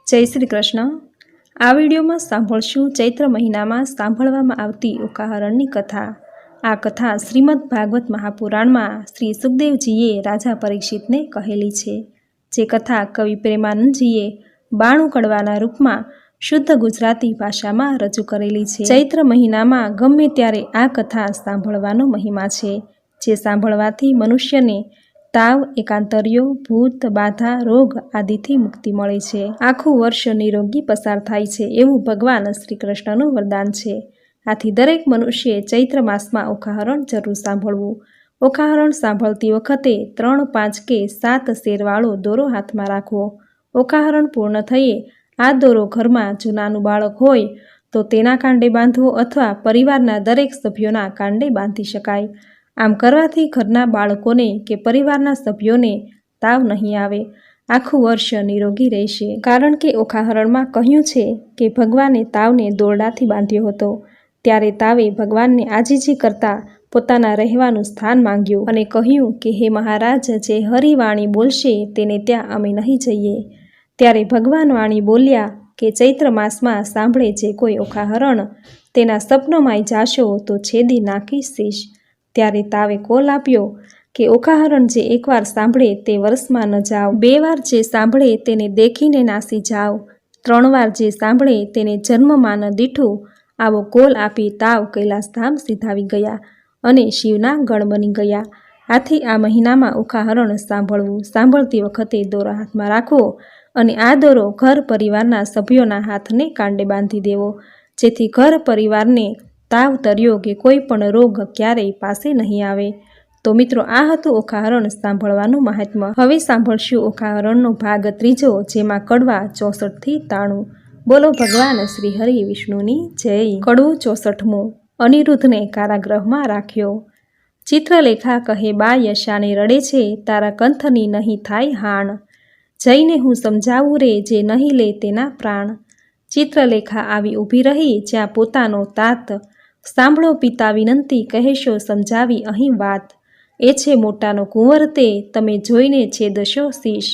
જય શ્રી કૃષ્ણ। આ વિડીયોમાં સાંભળશું ચૈત્ર મહિનામાં સાંભળવામાં આવતી ઓકાહરણની કથા। આ કથા શ્રીમદ ભાગવત મહાપુરાણમાં શ્રી સુખદેવજીએ રાજા પરીક્ષિતને કહેલી છે। જે કથા કવિ પ્રેમાનંદજીએ 92 કડવાના રૂપમાં શુદ્ધ ગુજરાતી ભાષામાં રજૂ કરેલી છે। ચૈત્ર મહિનામાં ગમે ત્યારે આ કથા સાંભળવાનો મહિમા છે, જે સાંભળવાથી મનુષ્યને તાવ, એકાંતર્યો, ભૂત, બાધા, રોગ આદિથી મુક્તિ મળે છે। આખું વર્ષ નિરોગી પસાર થાય છે એવું ભગવાન શ્રી કૃષ્ણનું વરદાન છે। આથી દરેક મનુષ્યે ચૈત્ર માસમાં ઓકાહરણ જરૂર સાંભળવું। ઓકાહરણ સાંભળતી વખતે 3, 5 કે 7 શેરવાળો દોરો હાથમાં રાખવો। ઓકાહરણ પૂર્ણ થયે આ દોરો ઘરમાં જો નાનું બાળક હોય તો તેના કાંડે બાંધવો અથવા પરિવારના દરેક સભ્યોના કાંડે બાંધી શકાય। આમ કરવાથી ઘરના બાળકોને કે પરિવારના સભ્યોને તાવ નહીં આવે, આખું વર્ષ નિરોગી રહેશે। કારણ કે ઓકાહરણમાં કહ્યું છે કે ભગવાને તાવને દોરડાથી બાંધ્યો હતો। ત્યારે તાવે ભગવાનને આજીજી કરતા પોતાના રહેવાનું સ્થાન માંગ્યું અને કહ્યું કે હે મહારાજ, જે હરિવાણી બોલશે તેને ત્યાં અમે નહીં જઈએ। ત્યારે ભગવાન વાણી બોલ્યા કે ચૈત્ર માસમાં સાંભળે જે કોઈ ઓકાહરણ, તેના સપનોમાંય જાશો તો છેદી નાખીશ શીશ। ત્યારે તાવે કોલ આપ્યો કે ઓકાહરણ જે એકવાર સાંભળે તે વર્ષમાં ન જાઓ, 2 વાર જે સાંભળે તેને દેખીને નાસી જાઓ, 3 વાર જે સાંભળે તેને જન્મમાં ન દીઠું। આવો કોલ આપી તાવ કૈલાસધામ સીધાવી ગયા અને શિવના ગણ બની ગયા। આથી આ મહિનામાં ઓકાહરણ સાંભળવું। સાંભળતી વખતે દોરો હાથમાં રાખવો અને આ દોરો ઘર પરિવારના સભ્યોના હાથને કાંડે બાંધી દેવો, જેથી ઘર પરિવારને તાવ, તર્યો કે કોઈ પણ રોગ ક્યારેય પાસે નહીં આવે। તો મિત્રો, આ હતું ઓકાહરણ સાંભળવાનું મહાત્મ્ય। હવે સાંભળશું ઓકાહરણનો ભાગ 3, જેમાં કડવા 64 થી 93। બોલો ભગવાન શ્રી હરિ વિષ્ણુની જય। કડવું 64મું। અનિરુદ્ધને કારાગૃહમાં રાખ્યો। ચિત્રલેખા કહે બા યશાને રડે છે, તારા કંથની નહીં થાય હાણ। જઈને હું સમજાવું રે, જે નહીં લે તેના પ્રાણ। ચિત્રલેખા આવી ઊભી રહી જ્યાં પોતાનો તાત। સાંભળો પિતા વિનંતી, કહેશો સમજાવી અહીં વાત। એ છે મોટાનો કુંવર તે, તમે જોઈને છેદશો શીશ।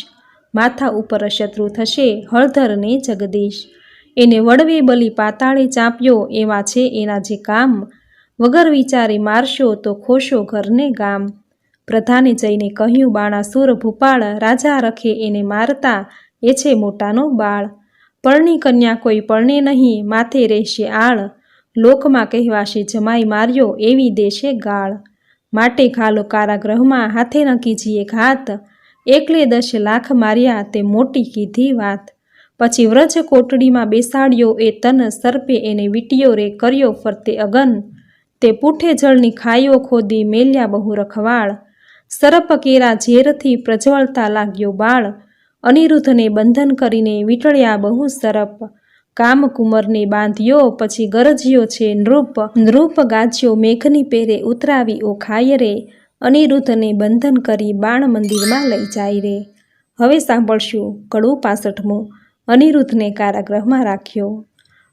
માથા ઉપર શત્રુ થશે હળધર ને જગદીશ। એને વડવે બલી પાતાળે ચાંપ્યો, એવા છે એના જે કામ। વગર વિચારે મારશો તો ખોશો ઘરને ગામ। પ્રધાને જઈને કહ્યું બાણાસુર ભૂપાળ, રાજા રખે એને મારતા, એ છે મોટાનો બાળ। પરણી કન્યા કોઈ પરણે નહીં, માથે રહેશે આળ। લોકમાં કહેવાશે જમાઈ માર્યો, એવી દેશે ગાળ। માટે ઘાલો કારાગૃહમાં, હાથે ન કીજીએ ઘાત। એકલે 10 લાખ માર્યા, તે મોટી કીધી વાત। પછી વ્રજ કોટડીમાં બેસાડ્યો, એ તન સર્પે એને વીંટ્યો રે, કર્યો ફરતે અગન। તે પૂઠે જળની ખાઈઓ ખોદી, મેલ્યા બહુ રખવાળ। સર્પ કેરા ઝેરથી પ્રજ્વળતા લાગ્યો બાળ। અનિરુદ્ધને બંધન કરીને વીંટળ્યા બહુ સર્પ। કામકુમરને બાંધ્યો, પછી ગરજ્યો છે નૃપ। નૃપ ગાજ્યો મેઘની પેરે, ઉતરાવી ઓખાય રે। અનિરુદ્ધને બંધન કરી બાણ મંદિરમાં લઈ જાય રે। હવે સાંભળશું કડવું 65મું। અનિરુદ્ધને કારાગૃહમાં રાખ્યો।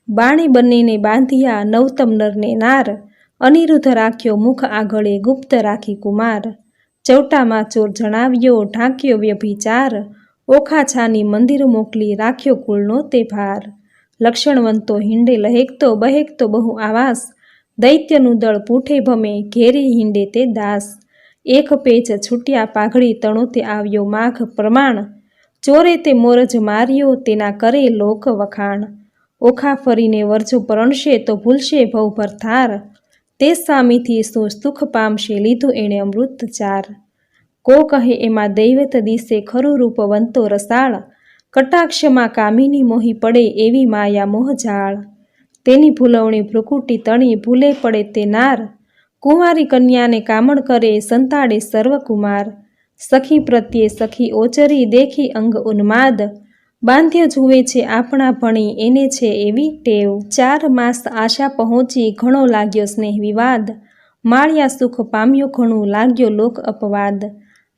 બાણે બંનેને બાંધ્યા, નવતમ નરને નાર। અનિરુદ્ધ રાખ્યો મુખ આગળે, ગુપ્ત રાખી કુમાર। ચૌટામાં ચોર જણાવ્યો, ઢાંક્યો વ્યભિચાર। ઓખાછાની મંદિર મોકલી, રાખ્યો કુળનો તે ભાર। લક્ષણવંતો હિંડે લહેકતો, બહેકતો બહુ આવાસ। દૈત્યનું દળ પૂઠે ભમે, ઘેરી હિંડે તે દાસ। એક પેચ છૂટ્યા પાઘડી, તણોતે આવ્યો માઘ પ્રમાણ। ચોરે તે મોરજ માર્યો, તેના કરે લોક વખાણ। ઓખા ફરીને વરજો પરણશે, તો ભૂલશે ભવભર થાર। તે સ્વામીથી શું સુખ પામશે, લીધું એણે અમૃત ચાર। કો કહે એમાં દૈવત દિશે, ખરું રૂપવંતો રસાળ। કટાક્ષમાં કામિની મોહી પડે, એવી માયા મોહ જાળ। તેની ભૂલવણી ભ્રુકુટી તણી, ભૂલે પડે તે નાર। કુંવારી કન્યાને કામણ કરે, સંતાડે સર્વ કુમાર। સખી પ્રત્યે સખી ઓચરી, દેખી અંગ ઉન્માદ। બાંધ્ય જુએ છે આપણા ભણી, એને છે એવી ટેવ। 4 માસ આશા પહોંચી, ઘણો લાગ્યો સ્નેહ વિવાદ। માળ્યા સુખ પામ્યો ઘણું, લાગ્યો લોક અપવાદ।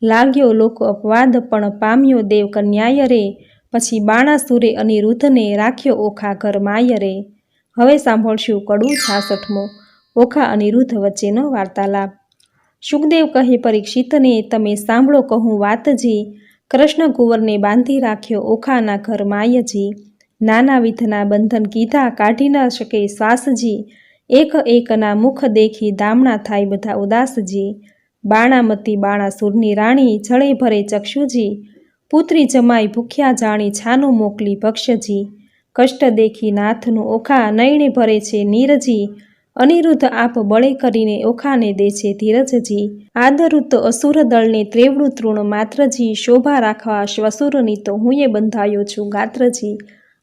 લાગ્યો લોક અપવાદ પણ પામ્યો દેવ કન્યાય રે। પછી બાણાસુરે અનિરુદ્ધને રાખ્યો ઓખા ઘર માય રે। હવે સાંભળશું કડવું 66મું। ઓખા અનિરુદ્ધ વચ્ચેનો વાર્તાલાપ। સુખદેવ કહે પરીક્ષિતને, તમે સાંભળો કહું વાતજી। કૃષ્ણ કુંવરને બાંધી રાખ્યો ઓખાના ઘર માયજી। નાના વિધના બંધન કીધા કાઢી ન શકે શ્વાસજી, એક એકના મુખ દેખી દામણા થાય બધા ઉદાસજી, બાણામતી બાણાસુરની રાણી જળે ભરે ચક્ષુજી, પુત્રી જમાઈ ભૂખ્યા જાણી છાનું મોકલી ભક્ષ્યજી, કષ્ટ દેખી નાથનું ઓખા નયણે ભરે છે નીરજી, અનિરુદ્ધ આપ બળે કરીને ઓખાને દે છે ધીરજજી, આદરુત અસુર દળને ત્રેવડું તૃણ માત્રજી, શોભા રાખવા શ્વસુરની તો હુંએ બંધાયો છું ગાત્રજી,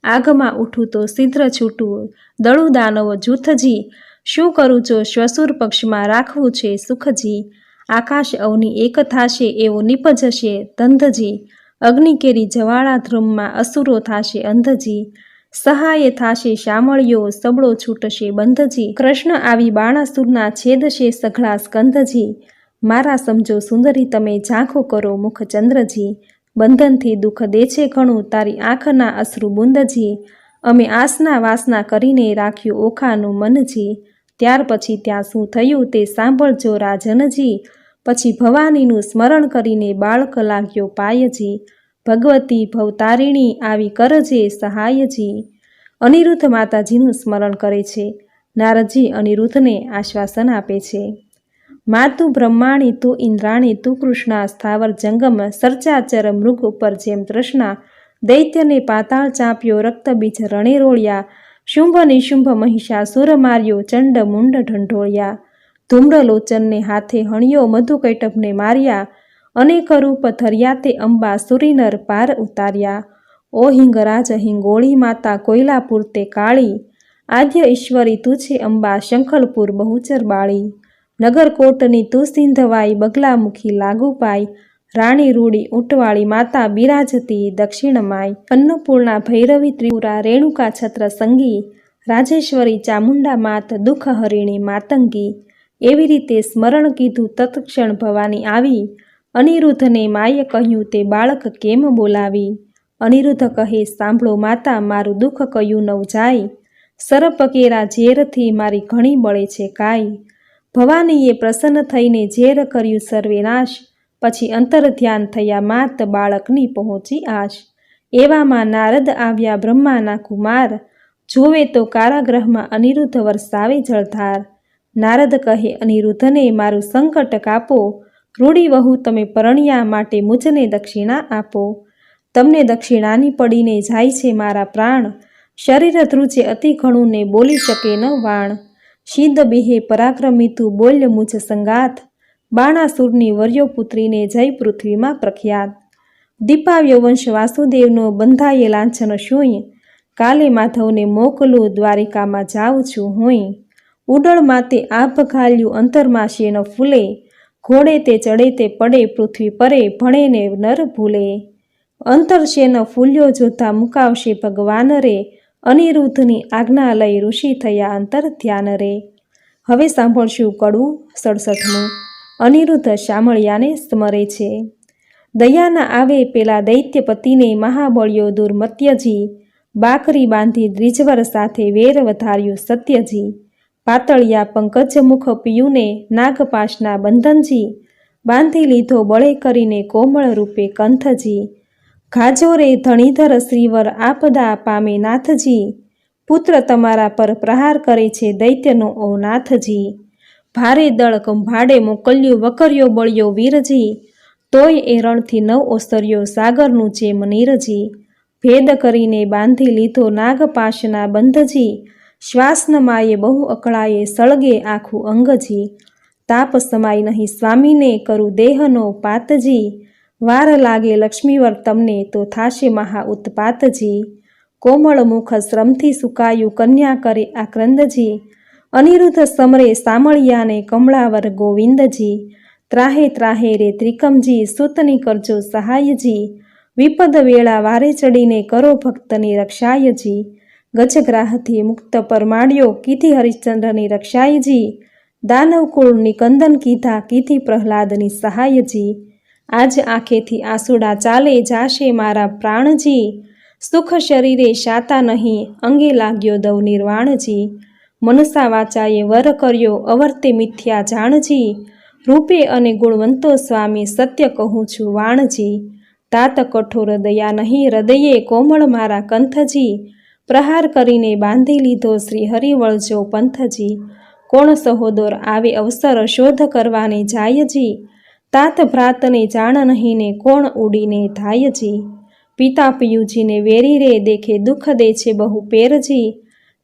આગમાં ઉઠું તો સિદ્ર છૂટું દળું દાનવ જૂથજી, શું કરું છો શ્વસુર પક્ષમાં રાખવું છે સુખજી, આકાશ અવની એક થાશે એવો નિપજશે ધંધજી, અગ્નિકેરી જવાળા ધ્રુમમાં અસુરો થાશે અંધજી, સહાય થાશે શામળિયો સબળો છૂટશે બંધજી, કૃષ્ણ આવી બાણાસુરના છેદશે સઘળા સ્કંધજી, મારા સમજો સુંદરી તમે ઝાંખો કરો મુખચંદ્રજી, બંધનથી દુઃખ દે છે ઘણું તારી આંખના અશ્રુ બુંદજી, અમે આસના વાસના કરીને રાખ્યું ઓખાનું મનજી, ત્યાર પછી ત્યાં શું થયું તે સાંભળજો રાજનજી, પછી ભવાનીનું સ્મરણ કરીને બાળક લાગ્યો પાયજી, ભગવતી ભવતારિણી આવી કરજે સહાયજી, અનિરુદ્ધ માતાજીનું સ્મરણ કરે છે. નારદજી અનિરુદ્ધને આશ્વાસન આપે છે. માતું બ્રહ્માણી તું ઇન્દ્રાણી તું કૃષ્ણા, સ્થાવર જંગમ સરચાચર મૃગ ઉપર જેમ તૃષ્ણા, દૈત્યને પાતાળ ચાંપ્યો રક્તબીજ રણે રોળ્યા, શુંભ નિશુંભ મહિષાસુર માર્યો ચંડ મુંડ ઢંઢોળ્યા, ધૂમ્રલોચનને હાથે હણ્યો મધુકૈટભને માર્યા, અનેક રૂપ ધર્યા તે અંબા સુરીનર પાર ઉતાર્યા, ઓ હિંગરાજ હિંગોળી માતા કોયલાપુર તે કાળી, આદ્ય ઈશ્વરી તું છે અંબા શંખલપુર બહુચર બાળી, નગરકોટની તું સિંધવાઈ બગલામુખી લાગુ પાઈ, રાણી રૂડી ઊંટવાળી માતા બિરાજતી દક્ષિણમાય, અન્નપૂર્ણા ભૈરવી ત્રિપુરા રેણુકા છત્ર સંગી, રાજેશ્વરી ચામુંડા માત દુઃખ હરિણી માતંગી, એવી રીતે સ્મરણ કીધું તત્ક્ષણ ભવાની આવી, અનિરુદ્ધને માએ કહ્યું તે બાળક કેમ બોલાવી, અનિરુદ્ધ કહે સાંભળો માતા મારું દુઃખ કયું નવ જાય, સરપકેરા ઝેરથી મારી ઘણી બળે છે કાય, ભવાનીએ પ્રસન્ન થઈને ઝેર કર્યું સર્વે નાશ, પછી અંતર ધ્યાન થયા માત બાળકની પહોંચી આશ, એવામાં નારદ આવ્યા બ્રહ્માના કુમાર, જોવે તો કારાગૃહમાં અનિરુદ્ધ વરસાવે જળધાર, નારદ કહે અનિરુદ્ધને મારું સંકટ કાપો, રૂડી વહુ તમે પરણ્યા માટે મુજને દક્ષિણા આપો, તમને દક્ષિણાની પડીને જાય છે મારા પ્રાણ, શરીર ધ્રુજે અતિ ઘણું ને બોલી શકે ન વાણ, શીદ બેહે પરાક્રમી તું બોલ્ય મુજ સંગાત, બાણાસુરની વર્યોપુત્રીને જય પૃથ્વીમાં પ્રખ્યાત, દીપાવ્ય વંશ વાસુદેવનો બંધાયે લાંછન શુંય, કાલે માધવને મોકલું દ્વારિકામાં જાઉં છું હુંય, ઉડળ માતે આભ ઘાલ્યું અંતરમાં શેન ફૂલે, ઘોડે તે ચડે તે પડે પૃથ્વી પરે ભણે ને નર ભૂલે, અંતર શેન ફૂલ્યો જોતા મુકાવશે ભગવાન રે, અનિરુદ્ધની આજ્ઞા લઈ ઋષિ થયા અંતર ધ્યાન રે. હવે સાંભળશું કડવું 67મું. અનિરુદ્ધ શામળિયાને સ્મરે છે. દયાના આવે પેલા દૈત્યપતિને મહાબળ્યો દુર્મત્યજી, બાકરી બાંધી દ્વિજવર સાથે વેર વધાર્યું સત્યજી, પાતળિયા પંકજ મુખ પિયુને નાગપાશના બંધનજી, બાંધી લીધો બળે કરીને કોમળ રૂપે કંથજી, ઘાજો રે ધણીધર શ્રીવર આપદા પામે નાથજી, પુત્ર તમારા પર પ્રહાર કરે છે દૈત્યનો ઓ નાથજી, ભારે દળ કંભાડે મોકલ્યું વકર્યો બળ્યો વીરજી, તોય એ રણથી નવ ઓસર્યો સાગરનું જેમ નીરજી, ભેદ કરીને બાંધી લીધો નાગપાશના બંધજી, શ્વાસનમાયે બહુ અકળાએ સળગે આખું અંગજી, તાપ સમાય નહીં સ્વામીને કરું દેહનો પાતજી, વાર લાગે લક્ષ્મીવર તમને તો થાશે મહા ઉત્પાતજી, કોમળ મુખ શ્રમથી સુકાયું કન્યા કરે આક્રંદજી, અનિરુદ્ધ સમરે સામળિયાને કમળાવર ગોવિંદજી, ત્રાહે ત્રાહે રે ત્રિકમજી સુતની કરજો સહાયજી, વિપદ વેળા વારે ચડીને કરો ભક્તની રક્ષાયજી, ગજગ્રાહથી મુક્ત પરમાડ્યો કીધી હરિશ્ચંદ્રની રક્ષાયજી, દાનવકુળ નિકંદન કીધા કીધી પ્રહલાદની સહાયજી, આજ આંખેથી આંસુડા ચાલે જાશે મારા પ્રાણજી, સુખ શરીરે શાતા નહીં અંગે લાગ્યો દવ નિર્વાણજી, મનસા વાચાએ વર કર્યો અવર્તે મિથ્યા જાણજી, રૂપે અને ગુણવંતો સ્વામી સત્ય કહું છું વાણજી, તાત કઠોર દયા નહીં હૃદયે કોમળ મારા કંથજી, પ્રહાર કરીને બાંધી લીધો શ્રી હરિવળજો પંથજી। કોણ સહોદર આવે અવસર શોધ કરવાને જાયજી। તાત ભ્રાતને જાણ નહીં ને કોણ ઉડીને ધાયજી। પિતા પિયુજીને વેરી રે દેખે દુઃખ દે છે બહુ પેરજી।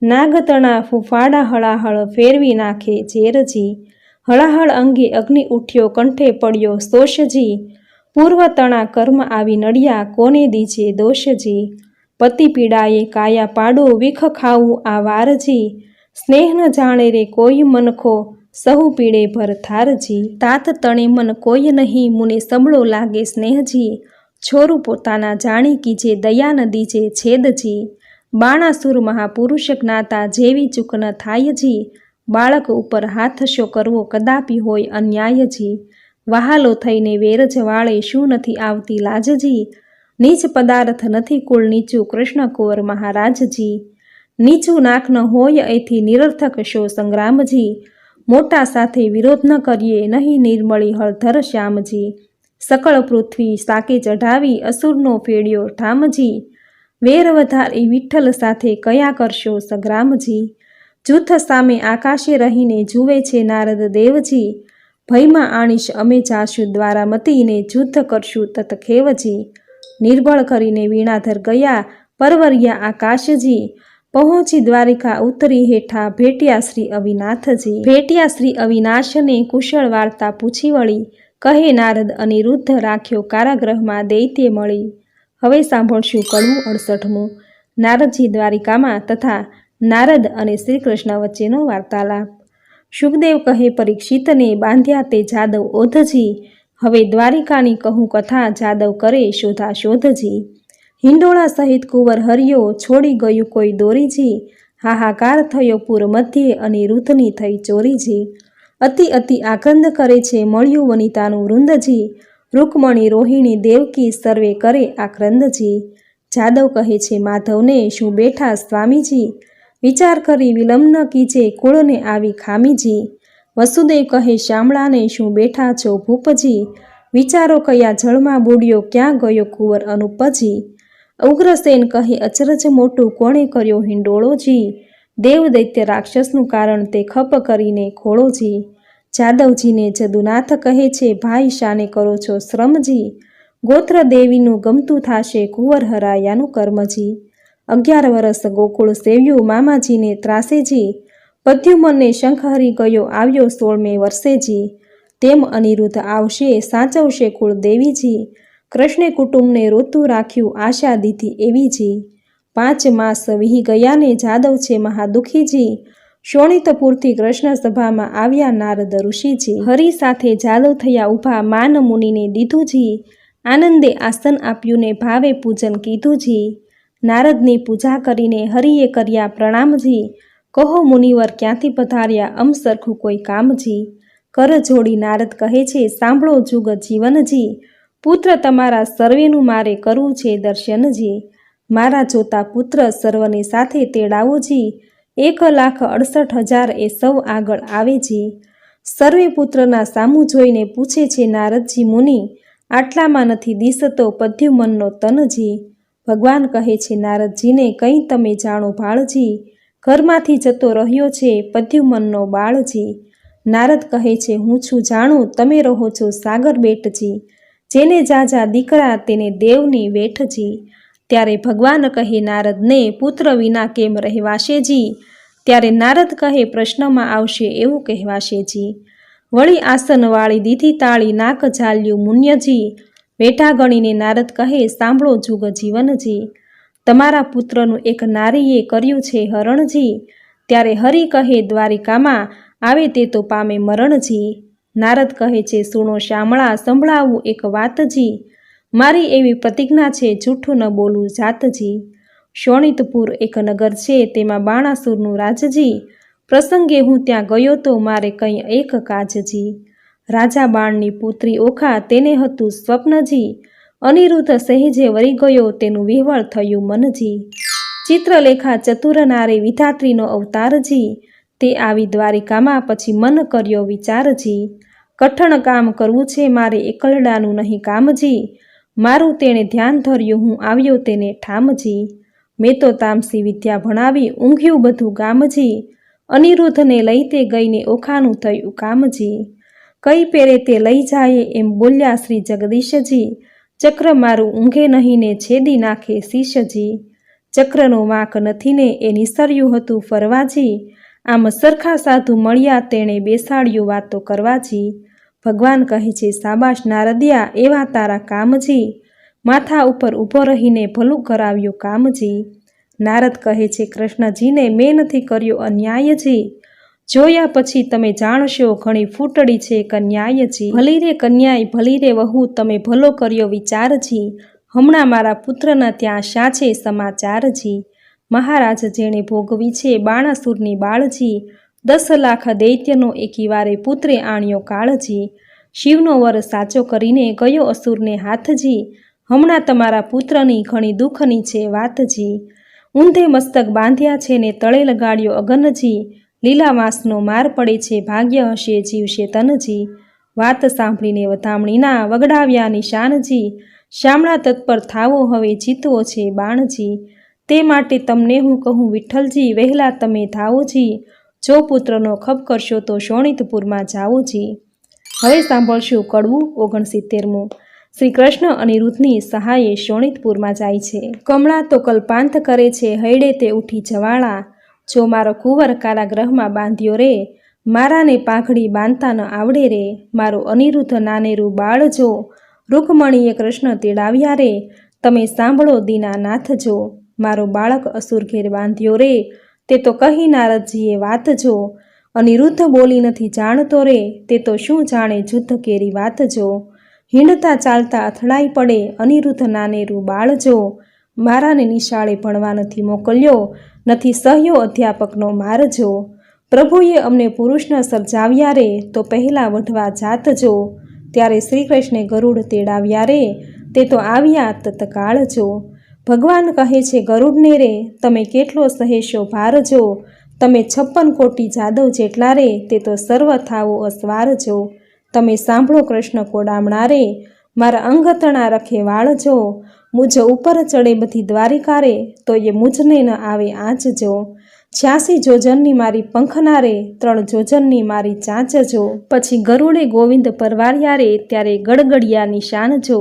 નાગતણા ફૂફાડા હળાહળ ફેરવી નાખે ઝેરજી। હળાહળ અંગે અગ્નિ ઉઠ્યો કંઠે પડ્યો શોષજી। પૂર્વ તણા કર્મ આવી નડિયા કોને દીજે દોષજી। પતિ પીડાએ કાયા પાડો વિખ ખાવું આ વારજી। સ્નેહ ન જાણે રે કોઈ મનખો સહુ પીડે ભર થારજી। તાત તણે મન કોઈ નહીં મુને સબળો લાગે સ્નેહજી। છોરું પોતાના જાણી કીજે દયા ન દીજે છેદજી। બાણાસુર મહાપુરુષ જ્ઞાતા જેવી ચૂક ન થાયજી। બાળક ઉપર હાથ શો કરવો કદાપી હોય અન્યાયજી। વહાલો થઈને વેરજ વાળે શું નથી આવતી લાજજી। નીચ પદાર્થ નથી કુળ નીચું કૃષ્ણ કુંવર મહારાજજી। નીચું નાક ન હોય એથી નિરર્થક શો સંગ્રામજી। મોટા સાથે વિરોધ ન કરીએ નહીં નિર્મળી હળધર શ્યામજી। સકળ પૃથ્વી સાકે ચઢાવી અસુરનો ફેડ્યો ઠામજી। વેર વધારી વિઠ્ઠલ સાથે કયા કરશો સંગ્રામજી। જૂથ સામે આકાશે રહીને જુએ છે નારદ દેવજી। ભયમાં આણીશ અમે જાશું દ્વારા મતીને યુદ્ધ કરશું તતખેવજી। નિર્બળ કરીને વીણાધર ગયા પરવર્યા આકાશજી। પહોંચી દ્વારિકા ઉતરી હેઠા ભેટ્યા શ્રી અવિનાથજી। ભેટ્યા શ્રી અવિનાશને કુશળ વાર્તા પૂછી વળી। કહે નારદ અનિરુદ્ધ રાખ્યો કારાગૃહમાં દૈત્ય મળી। હવે સાંભળશું કડવું 68મું નારદજી દ્વારિકામાં તથા નારદ અને શ્રી કૃષ્ણ વચ્ચેનો વાર્તાલાપ। શુકદેવ કહે પરીક્ષિતને બાંધ્યા તે જાદવ ઓધજી। હવે દ્વારિકાની કહું કથા જાદવ કરે શોધા શોધજી। હિંડોળા સહિત કુંવર હરિયો છોડી ગયું કોઈ દોરીજી। હાહાકાર થયો પૂર મધ્યે અનિરુદ્ધની થઈ ચોરીજી। અતિ અતિ આનંદ કરે છે મળ્યું વનિતાનું વૃંદજી। રૂકમણી રોહિણી દેવકી સર્વે કરે આક્રંદજી। જાદવ કહે છે માધવને શું બેઠા સ્વામીજી। વિચાર કરી વિલંબ ન કીજે કુળને આવી ખામીજી। વસુદેવ કહે શામળાને શું બેઠા છો ભૂપજી। વિચારો કયા જળમાં બુડ્યો ક્યાં ગયો કુંવર અનુપજી। ઉગ્રસેન કહે અચરજ મોટું કોણે કર્યો હિંડોળોજી। દેવ દૈત્ય રાક્ષસનું કારણ તે ખપ કરીને ખોળોજી। જાદવજીને જદુનાથ કહે છે ભાઈ શાને કરો છો શ્રમજી। ગોત્ર દેવીનું ગમતું થાશે કુંવર હરાયાનું કર્મજી। 11 વર્ષ ગોકુળ સેવ્યું મામાજીને ત્રાસેજી। પદ્યુમને શંખ હરી ગયો આવ્યો 16મે વર્ષેજી। તેમ અનિરુદ્ધ આવશે સાચવશે કુળ દેવીજી। કૃષ્ણે કુટુંબને રોતું રાખ્યું આશા દીધી એવીજી। 5 માસ વીહી ગયાને જાદવ છે મહાદુખીજી। શોણિતપુરથી કૃષ્ણ સભામાં આવ્યા નારદ ઋષિજી। હરિ સાથે જાદવ થયા ઊભા માન મુનિને દીધુંજી। આનંદે આસન આપ્યું ને ભાવે પૂજન કીધુંજી। નારદની પૂજા કરીને હરિએ કર્યા પ્રણામજી। કહો મુનિવર ક્યાંથી પધાર્યા અમ સરખું કોઈ કામજી। કર જોડી નારદ કહે છે સાંભળો જુગ જીવનજી। પુત્ર તમારા સર્વેનું મારે કરવું છે દર્શનજી। મારા જોતા પુત્ર સર્વની સાથે તેડાવોજી। 1,68,000 એ સૌ આગળ આવેજી। સર્વે પુત્રના સામું જોઈને પૂછે છે નારદજી મુનિ આટલામાં નથી દિસતો પદ્યુમનનો તનજી। ભગવાન કહે છે નારદજીને કંઈ તમે જાણો ભાળજી। ઘરમાંથી જતો રહ્યો છે પદ્યુમનનો બાળજી। નારદ કહે છે હું છું જાણું તમે રહો છો સાગર બેટજી। જેને જાજા દીકરા તેને દેવની વેઠજી। ત્યારે ભગવાન કહે નારદને પુત્ર વિના કેમ રહેવાશેજી। ત્યારે નારદ કહે પ્રશ્નમાં આવશે એવું કહેવાશેજી। વળી આસન વાળી દીધી તાળી નાક ઝાલ્યું મુન્યજી। વેઠા ગણીને નારદ કહે સાંભળો જુગ જીવનજી। તમારા પુત્રનું એક નારીએ કર્યું છે હરણજી। ત્યારે હરિ કહે દ્વારિકામાં આવે તે તો પામે મરણજી। નારદ કહે છે સુણો શામળા સંભળાવું એક વાતજી। મારી એવી પ્રતિજ્ઞા છે જૂઠું ન બોલું જાતજી। શોણિતપુર એક નગર છે તેમાં બાણાસુરનું રાજજી। પ્રસંગે હું ત્યાં ગયો તો મારે કંઈ એક કાજજી। રાજા બાણની પુત્રી ઓખા તેને હતું સ્વપ્નજી। અનિરુદ્ધ સહેજે વરી ગયો તેનું વિહવળ થયું મનજી। ચિત્રલેખા ચતુર નારે વિધાત્રીનો અવતારજી। તે આવી દ્વારિકામાં પછી મન કર્યો વિચારજી। કઠણ કામ કરવું છે મારે એકલડાનું નહીં કામજી। મારું તેણે ધ્યાન ધર્યું હું આવ્યો તેને ઠામજી। મેં તો તામસી વિદ્યા ભણાવી ઊંઘ્યું બધું ગામજી, અનિરુદ્ધને લઈ તે ગઈને ઓખાનું થયું કામજી, કઈ પેરે તે લઈ જાય એમ બોલ્યા શ્રી જગદીશજી, ચક્ર મારું ઊંઘે નહીં ને છેદી નાખે શીશજી, ચક્રનો વાંક નથી ને એ નિસર્યું હતું ફરવાજી, આમ સરખા સાધુ મળ્યા તેણે બેસાડ્યું વાતો કરવાજી, ભગવાન કહે છે સાબાશ નારદિયા એવા તારા કામજી, માથા ઉપર ઊભો રહીને ભલું કરાવ્યું કામજી, નારદ કહે છે કૃષ્ણજીને મેં નથી કર્યો અન્યાયજી, જોયા પછી તમે જાણશો ઘણી ફૂટડી છે કન્યાયજી, ભલી રે કન્યાય ભલી રે વહુ તમે ભલો કર્યો વિચારજી, હમણાં મારા પુત્રના ત્યાં શા છે સમાચારજી, મહારાજ જેણે ભોગવી છે બાણાસુરની બાળજી, 10 લાખ દૈત્યનો એકીવારે પુત્રે આણ્યો કાળજી, શિવનો વર સાચો કરીને ગયો અસુરને હાથજી, હમણાં તમારા પુત્રની ઘણી દુઃખની છે વાતજી, ઊંધે મસ્તક બાંધ્યા છે ને તળે લગાડ્યો અગનજી, લીલા વાંસનો માર પડે છે ભાગ્ય હશે જીવશે તનજી, વાત સાંભળીને વધામણીના વગડાવ્યા નિશાનજી, શામળા તત્પર થાવો હવે જીતવો છે બાણજી, તે માટે તમને હું કહું વિઠ્ઠલજી વહેલા તમે ધાવોજી, જો પુત્રનો ખપ કરશો તો શોણિતપુરમાં જાઓજી. હવે સાંભળશું કડવું 69મું. શ્રી કૃષ્ણ અનિરુદ્ધની સહાયે શોણિતપુરમાં જાય છે. કમળા તો કલ્પાંત કરે છે હૈડે તે ઉઠી જવાળા, જો મારો કુંવર કારાગ્રહમાં બાંધ્યો રે, મારાને પાઘડી બાંધતા ન આવડે રે, મારો અનિરુદ્ધ નાનેરું બાળ જો, રૂકમણીએ કૃષ્ણ તેડાવ્યા રે, તમે સાંભળો દીનાનાથ જો, મારો બાળક અસુર ઘેર બાંધ્યો રે, તે તો કહી નારદજીએ વાત જો, અનિરુદ્ધ બોલી નથી જાણતો રે, તે તો શું જાણે જુદ્ધ કેરી વાત જો, હિંડતા ચાલતા અથડાઈ પડે અનિરુદ્ધ નાનેરું બાળ જો, મારાને નિશાળે ભણવા નથી મોકલ્યો, નથી સહ્યો અધ્યાપકનો માર જો, પ્રભુએ અમને પુરુષને સર્જાવ્યા રે, તો પહેલાં વઢવા જાત જો, ત્યારે શ્રી કૃષ્ણે ગરુડ તેડાવ્યા રે, તે તો આવ્યા તત્કાળ જો, ભગવાન કહે છે ગરુડને રે, તમે કેટલો સહેશો ભાર જો, તમે 56 કોટી જાદવ જેટલા રે, તે તો સર્વ થાવો અસવાર જો, તમે સાંભળો કૃષ્ણ કોડામણા રે, મારા અંગતણા રખે વાળ જો, મુજ ઉપર ચડે બધી દ્વારિકા રે, તો એ મુજને ન આવે આંચ જો, 86 જોજનની મારી પંખના રે, 3 જોજનની મારી ચાંચ જો, પછી ગરુડે ગોવિંદ પરવાર્યા રે, ત્યારે ગડગડિયા નિશાન જો,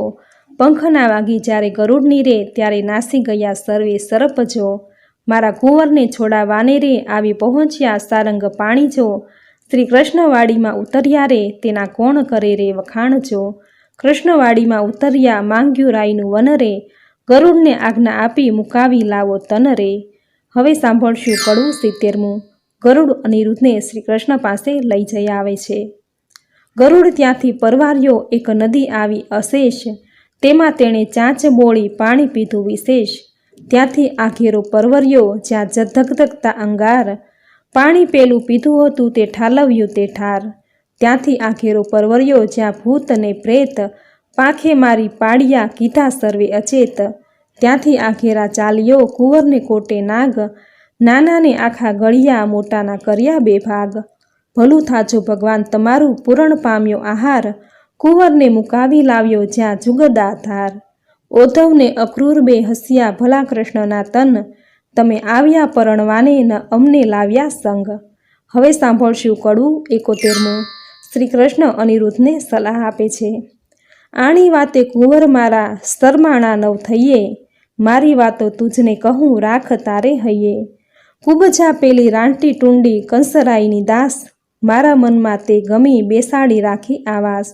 પંખના વાગી જ્યારે ગરુડની રે, ત્યારે નાસી ગયા સર્વે સર્પ જો, મારા કુંવરને છોડાવાને રે, આવી પહોંચ્યા સારંગ પાણી જો, શ્રી કૃષ્ણવાડીમાં ઉતર્યા રે, તેના કોણ કરે રે વખાણ જો, કૃષ્ણવાડીમાં ઉતર્યા માંગ્યું રાયનું વન રે, ગરુડને આજ્ઞા આપી મુકાવી લાવો તન રે. હવે સાંભળશું કડવું 70મું. ગરુડ અનિરુદ્ધને શ્રી કૃષ્ણ પાસે લઈ જઈ આવે છે. ગરુડ ત્યાંથી પરવાર્યો, એક નદી આવી અશેષ, તેમાં તેણે ચાંચ બોળી પાણી પીધું વિશેષ, ત્યાંથી આઘેરો પરવર્યો જ્યાં ધગધગતા અંગાર, પાણી પેલું પીધું હતું તે ઠાલવ્યું તે ઠાર, ત્યાંથી આઘેરો પરવર્યો જ્યાં ભૂત ને પ્રેત, પાંખે મારી પાડ્યા કીધા સર્વે અચેત, ત્યાંથી આઘેરા ચાલ્યો કુંવરને કોટે નાગ, નાનાને આખા ગળિયા મોટાના કર્યા 2 ભાગ, ભલું થાજો ભગવાન તમારું પૂરણ પામ્યો આહાર, કુંવરને મુકાવી લાવ્યો જ્યાં જુગદા ધાર, ઓધવને અક્રૂર 2 હસ્યા ભલા કૃષ્ણના તન, તમે આવ્યા પરણવાને ન અમને લાવ્યા સંગ. હવે સાંભળશું કડવું 71મું. શ્રી કૃષ્ણ અનિરુદ્ધને સલાહ આપે છે. આણી વાતે કુંવર મારા શરમાણા નવ થઈએ, મારી વાતો તુજને કહું રાખ તારે હૈયે, કુબજા પેલી રાંટી ટુંડી કંસરાઈની દાસ, મારા મનમાં તે ગમી બેસાડી રાખી આવાસ,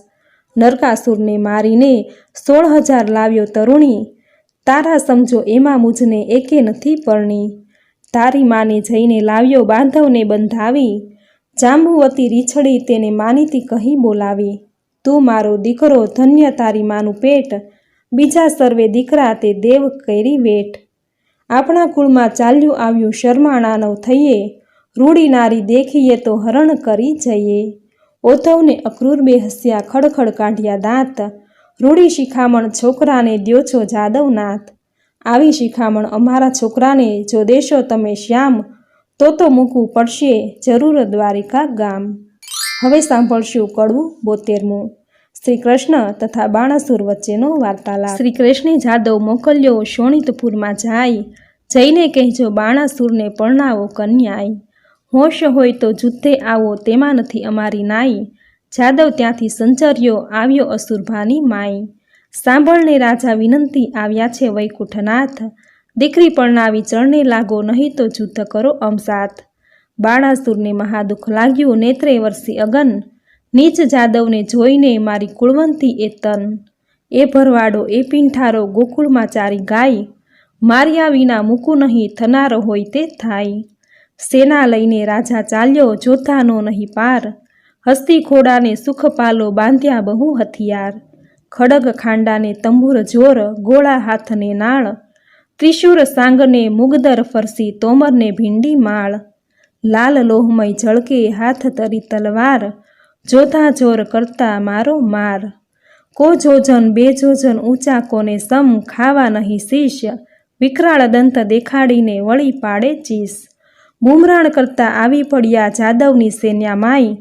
નરકાસુરને મારીને 16,000 લાવ્યો તરુણી, તારા સમજો એમાં મુજને એકે નથી પરણી, તારી માને જઈને લાવ્યો બાંધવને બંધાવી, જાંબુવતી રીછડી તેને માનીતી કહી બોલાવી, તું મારો દીકરો ધન્ય તારી માનું પેટ, બીજા સર્વે દીકરા તે દેવ કરી વેટ, આપણા કુળમાં ચાલ્યું આવ્યું શરમાણા નવ થઈએ, રૂડી નારી દેખીએ તો હરણ કરી જઈએ, ઓધવને અક્રૂર 2 હસ્યા ખડખડ કાઢ્યા દાંત, રૂડી શિખામણ છોકરાને દ્યો છો જાદવનાથ, આવી શિખામણ અમારા છોકરાને જો દેશો તમે શ્યામ, તો મૂકવું પડશે જરૂર દ્વારિકા ગામ. હવે સાંભળશું કડવું 72મું. શ્રી કૃષ્ણ તથા બાણાસુર વચ્ચેનો વાર્તાલાપ. શ્રી કૃષ્ણે જાદવ મોકલ્યો શોણિતપુરમાં જાય, જઈને કહેજો બાણાસુરને પરણાવો કન્યાઈ, હોશ હોય તો જુદ્ધે આવો તેમાં નથી અમારી નાઈ, જાદવ ત્યાંથી સંચર્યો આવ્યો અસુરભાની માઈ, સાંભળને રાજા વિનંતી આવ્યા છે વૈકુંઠનાથ, દીકરી પરણાવી ચરણે લાગો નહીં તો જુદ્ધ કરો અમસાત, બાણાસુરને મહાદુઃખ લાગ્યું નેત્રે વરસી અગન, નીચ જાદવને જોઈને મારી કુળવંતી એ તન, એ ભરવાડો એ પીંઠારો ગોકુળમાં ચારી ગાય, માર્યા વિના મૂકું નહીં થનારો હોય તે થાય, સેના લઈને રાજા ચાલ્યો જોધાનો નહીં પાર, હસ્તી ઘોડાને સુખપાલો બાંધ્યા બહુ હથિયાર, ખડગ ખાંડાને તંબુર જોર ગોળા હાથને નાળ, ત્રિશૂર સાંગને મુગદર ફરસી તોમરને ભીંડી માળ, લાલ લોહમય ઝળકે હાથ તરી તલવાર, જોધા જોર કરતા મારો માર, કો જોજન બે જોજન ઊંચા કોને સમ ખાવા નહીં શીશ, વિકરાળ દંત દેખાડીને વળી પાડે ચીસ, બુમરાણ કરતા આવી પડ્યા જાદવની સેન્યા માઈ,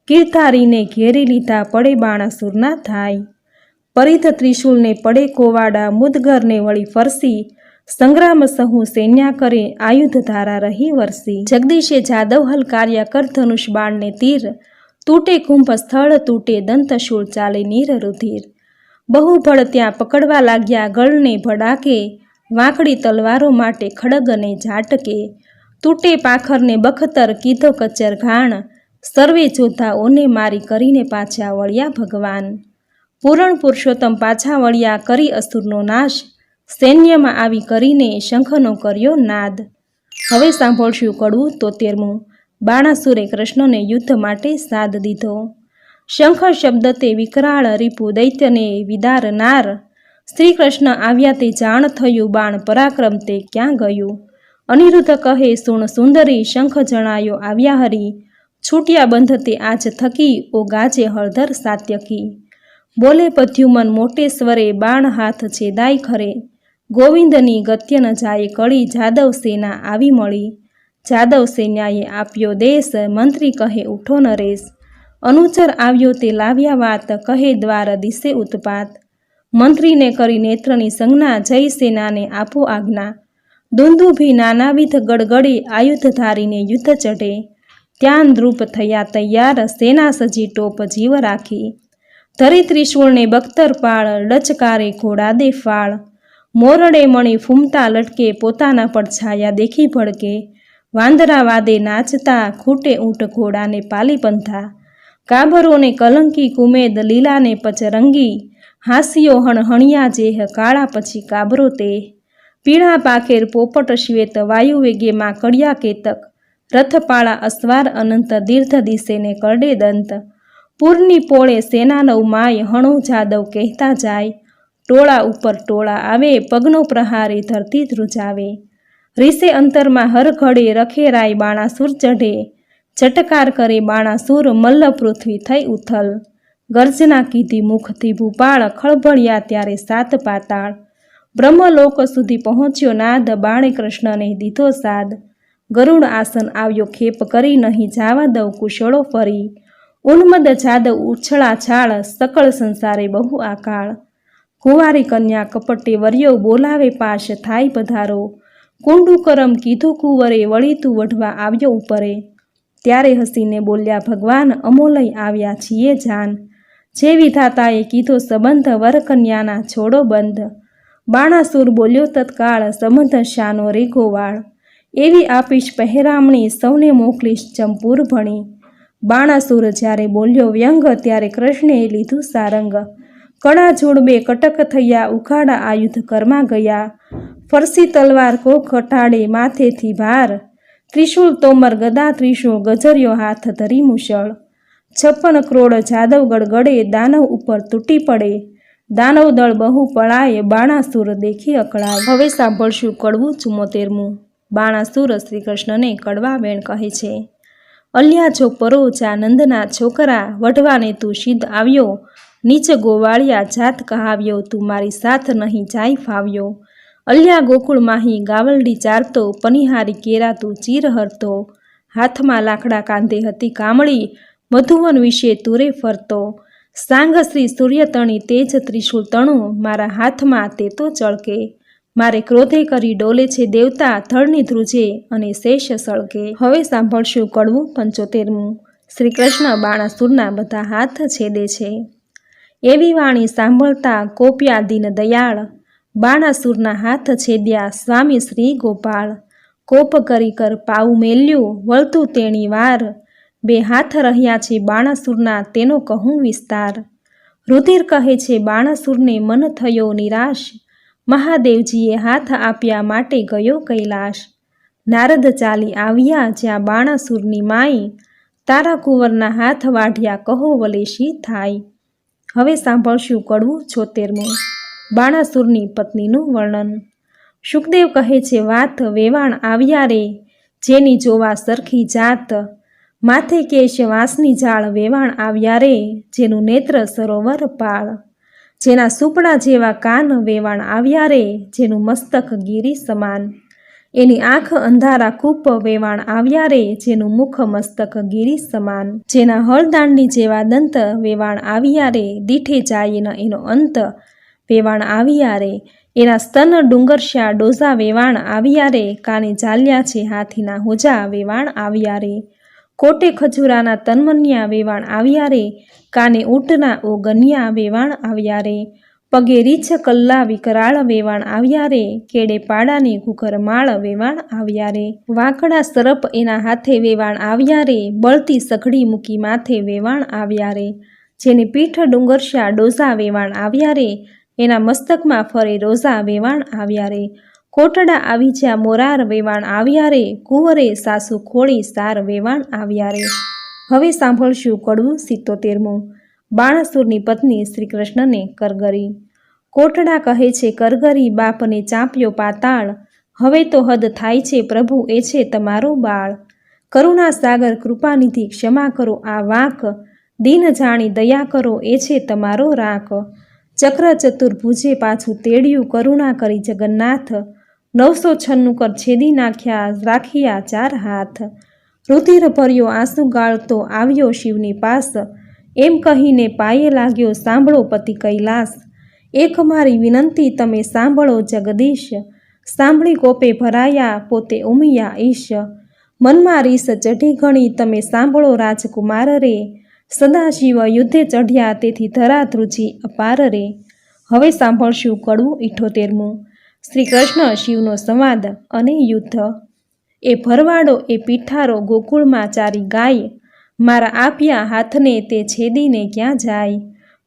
કીર્તારીને ઘેરી લીધા પડે બાણાસુરના થાય, પરિધ ત્રિશૂલને પડે કોવાડા મુદગરને વળી ફરસી, સંગ્રામ સહુ સૈન્યા કરે આયુધ ધારા રહી વરસી, જગદીશે જાદવ હલકાર્યા કર ધનુષ બાણને તીર, તૂટે કુંભ સ્થળ તૂટે દંતશૂળ ચાલે નીર રુધિર, બહુ ભળ ત્યાં પકડવા લાગ્યા ગળને ભડાકે, વાંકડી તલવારો માટે ખડગને ઝાટકે, તૂટે પાખરને બખતર કીધો કચર ઘાણ, સર્વે જોધાઓને મારી કરીને પાછા વળ્યા ભગવાન, પૂરણ પુરુષોત્તમ પાછા વળ્યા કરી અસુરનો નાશ, સૈન્યમાં આવી કરીને શંખનો કર્યો નાદ. હવે સાંભળશું કડવું 73મું. બાણાસુરે કૃષ્ણને યુદ્ધ માટે સાદ દીધો. શંખ શબ્દ તે વિકરાળ રીપુ દૈત્યને વિદારનાર, શ્રી કૃષ્ણ આવ્યા તે જાણ થયું બાણ પરાક્રમ તે ક્યાં ગયું. અનિરુદ્ધ કહે સુણ સુંદરી શંખ જણાયો આવ્યા હરી, છૂટ્યા બંધ તે આજ થકી ઓ ગાજે હળધર સાત્યકી. બોલે પદ્યુમન મોટે સ્વરે બાણ હાથ છેદાય ખરે, ગોવિંદની ગત્ય ન જાય કળી જાદવ સેના આવી મળી. જાદવ સેનાએ આપ્યો દેશ મંત્રી કહે ઉઠો નરેશ, અનુચર આવ્યો તે લાવ્યા વાત કહે દ્વાર દિશે ઉત્પાત. મંત્રીને કરી નેત્રની સંજ્ઞા જય સેનાને આપો આજ્ઞા, દુંદુભી નાનાવિધ ગડગડે આયુધ ધારીને યુદ્ધ ચઢે. ત્યાં દ્રુપ થયા તૈયાર સેના સજી ટોપ જીવ રાખી, ધરી ત્રિશૂળને બખ્તર પાળ ડચકારે ઘોડા દે ફાળ. મોરડે મણી ફૂમતા લટકે પોતાના પડછાયા દેખી ભડકે, વાંદરા વાદે નાચતા ખૂટે ઊંટ ઘોડાને પાલી પંથા. કાબરોને કલંકી કુમેદ લીલાને પચરંગી, હાસ્યો હણહણિયા જેહ કાળા પછી કાબરો તે. પીળા પાખેર પોપટ શ્વેત વાયુ વેગે માકડિયા કેતક, રથપાળા અસવાર અનંત દીર્ઘ દિશેને કરડે દંત. પૂરની પોળે સેના નવ માય હણો જાદવ કહેતા જાય, ટોળા ઉપર ટોળા આવે પગનો પ્રહારે ધરતી ધ્રુજાવે. રીસે અંતરમાં હર ઘડે રખેરાય બાણાસુર ચઢે, ચટકાર કરે બાણાસુર મલ્લ પૃથ્વી થઈ ઉથલ. ગર્જના કીધી મુખથી ભૂપાળ ખળભળ્યા ત્યારે સાત પાતાળ. બ્રહ્મલોક સુધી પહોંચ્યો નાદ બાણે કૃષ્ણને દીધો સાદ. ગરુડ આસન આવ્યો ખેપ કરી નહીં જાવા દઉં કુશળો ફરી. ઉન્મદ જાદવ ઉછળા છાળ સકળ સંસારે બહુ આકાળ. કુંવારી કન્યા કપટે વર્યો બોલાવે પાશ થાય પધારો. કુંડુ કરમ કીધું કુંવરે વળી તું વઢવા આવ્યો ઉપરે. ત્યારે હસીને બોલ્યા ભગવાન અમો લઈ આવ્યા છીએ જાન. જે વિધાતાએ કીધો સંબંધ વર કન્યાના છોડો બંધ. બાણાસુર બોલ્યો તત્કાળ સંબંધ શાનો રે ગોવાળ. એવી આપીશ પહેરામણી સૌને મોકલીશ ચંપુર ભણી. બાણાસુર જ્યારે બોલ્યો વ્યંગ ત્યારે કૃષ્ણે લીધું સારંગ. કણા જોડબે કટક થયા ઉખાડા આયુધ કરમાં ગયા. ફરસી તલવાર કો કટાડે માથેથી ભાર. ત્રિશૂળ તોમર ગદા ત્રિશૂળ ગજર્યો હાથ ધરી મુશળ. 56 કરોડ જાદવ ગડગડે દાનવ ઉપર તૂટી પડે. દાનવ દળ બહુ પળાય બાણાસુર દેખી અકળાય. હવે સાંભળશું કડવું 74મું. બાણાસુર શ્રી કૃષ્ણને કડવા વેણ કહે છે. અલ્યા જો પરો જા નંદના છોકરા, વઢવાને તું સિદ્ધ આવ્યો. નીચ ગોવાળિયા જાત કહાવ્યો, તું મારી સાથ નહીં જાય ફાવ્યો. અલ્યા ગોકુળ માહી ગાવલડી ચારતો, પનિહારી કેરા તું ચીર હરતો. હાથમાં લાકડા કાંધે હતી કામળી, મધુવન વિશે તુરે ફરતો. સાંગ શ્રી સૂર્યતણી તેજ ત્રિશૂળ તણું, મારા હાથમાં તે તો ચળકે. મારે ક્રોધે કરી ડોલે છે દેવતા, થળની ધ્રુજે અને શેષ સળગે. હવે સાંભળશું કડવું 75મું. શ્રી કૃષ્ણ બાણાસુરના બધા હાથ છેદે છે. એવી વાણી સાંભળતા કોપ્યા દીન દયાળ, બાણાસુરના હાથ છેદ્યા સ્વામી શ્રી ગોપાળ. કોપ કરી કર પાઉ મેલ્યું વળતું તેણી વાર, બે હાથ રહ્યા છે બાણાસુરના તેનો કહું વિસ્તાર. રુધિર કહે છે બાણાસુરને મન થયો નિરાશ, મહાદેવજીએ હાથ આપ્યા માટે ગયો કૈલાશ. નારદ ચાલી આવ્યા જ્યાં બાણાસુરની માઈ, તારા કુંવરના હાથ વાઢ્યા કહો વલેશી થાય. હવે સાંભળશું કડવું 76મું. બાણાસુરની પત્નીનું વર્ણન. શુકદેવ કહે છે વાત વેવાણ આવ્યા રે, જેની જોવા સરખી જાત, માથે કેશ વાંસની જાળ વેવાણ આવ્યા રે, જેનું નેત્ર સરોવર પાળ. જેના સુપડા જેવા કાન વેવાણ આવ્યા રે, જેનું મસ્તક ગીરી સમાન. એની આંખ અંધારા કૂપ વેવાણ આવ્યા રે, જેનું મુખ મસ્તક ગીરી સમાન. જેના હળદાંડી જેવા દંત વેવાણ આવ્યા રે, દીઠે જાય ન એનો અંત વેવાણ આવ્યા રે. એના સ્તન ડુંગરશ્યા ડોઝા વેવાણ આવ્યા રે, કાને ચાલ્યા છે હાથીના હોજા વેવાણ આવ્યા રે. કોટે ખજૂરાના તન્મન્યા વેવાણ આવ્યા રે, કાને ઊંટના ઓગન્યા વેવાણ આવ્યા રે. પગે રીછ કલ્લા વિકરાળ વેવાણ આવ્યા રે, કેડે પાડાની ઘુઘરમાળ વેવાણ આવ્યા રે. વાંકડા સરપ એના હાથે વેવાણ આવ્યા રે, બળતી સઘડી મૂકી માથે વેવાણ આવ્યા રે. જેની પીઠ ડુંગરશ્યા ડોઝા વેવાણ આવ્યા રે, એના મસ્તકમાં ફરે રોઝા વેવાણ આવ્યા રે. કોટડા આવી જ્યાં મોરાર વેવાણ આવ્યા રે, કુંવરે સાસુ ખોળી સાર વેવાણ આવ્યા રે. હવે સાંભળશું કડવું 77મું. બાણાસુરની પત્ની શ્રી કૃષ્ણને કરગરી. કોટડા કહે છે કરગરી બાપને ચાંપ્યો પાતાળ, હવે તો હદ થાય છે પ્રભુ એ છે તમારો બાળ. કરુણા સાગર કૃપાનિધિ ક્ષમા કરો આ વાંક, દીન જાણી દયા કરો એ છે તમારો રાખ. ચક્ર ચતુર્ભુજે પાછું તેડ્યું કરુણા કરી જગન્નાથ, 996 કર છેદી નાખ્યા રાખ્યા 4 હાથ. રુધિર ભર્યો આંસુ ગાળતો આવ્યો શિવની પાસ, એમ કહીને પાયે લાગ્યો સાંભળો પતિ કૈલાસ. એક મારી વિનંતી તમે સાંભળો જગદીશ, સાંભળી કોપે ભરાયા પોતે ઉમિયા ઈશ. મનમાં રીસ ચઢી ઘણી તમે સાંભળો રાજકુમાર રે, સદાશિવ યુદ્ધે ચઢ્યા તેથી ધરા ધ્રુજી અપાર રે. હવે સાંભળશું કડવું 78મું. શ્રી કૃષ્ણ શિવનો સંવાદ અને યુદ્ધ. એ ભરવાડો એ પીઠારો ગોકુળમાં ચારી ગાય, મારા આપ્યા હાથને તે છેદીને ક્યાં જાય.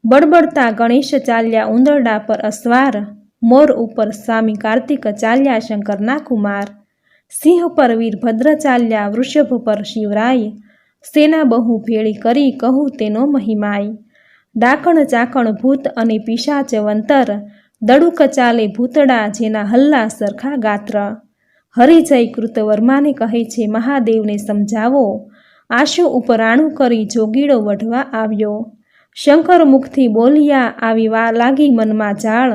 બળબડતા ગણેશ ચાલ્યા ઉંદરડા પર અસવાર, મોર ઉપર સ્વામી કાર્તિક ચાલ્યા શંકરના કુમાર. સિંહ પર વીરભદ્ર ચાલ્યા વૃષભ પર શિવરાય, સેના બહુ ભેળી કરી કહું તેનો મહિમાય. ડાકણ ચાકણ ભૂત અને પિશાચ વંતર, દડુક ચાલે ભૂતડા જેના હલ્લા સરખા ગાત્ર. હરિજય કૃતવર્માને કહે છે મહાદેવને સમજાવો, આશુ ઉપરાણું કરી જોગીડો વઢવા આવ્યો. શંકર મુખથી બોલ્યા આવી વા લાગી મનમાં જાળ,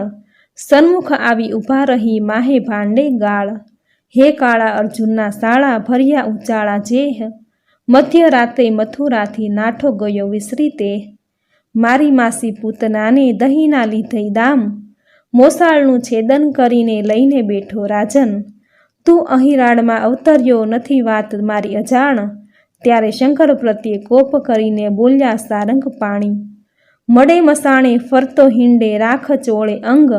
સન્મુખ આવી ઊભા રહી માહે ભાંડે ગાળ. હે કાળા અર્જુનના શાળા ભર્યા ઉચાળા જેહ, મધ્યરાતે મથુરાથી નાઠો ગયો વિસરી તે. મારી માસી પૂતનાને દહીંના લીધે દામ, મોસાળનું છેદન કરીને લઈને બેઠો રાજન. તું અહીં રાડમાં અવતર્યો નથી વાત મારી અજાણ, ત્યારે શંકર પ્રત્યે કોપ કરીને બોલ્યા સારંગ પાણી. મળે મસાણે ફરતો હિંડે રાખ ચોળે અંગ,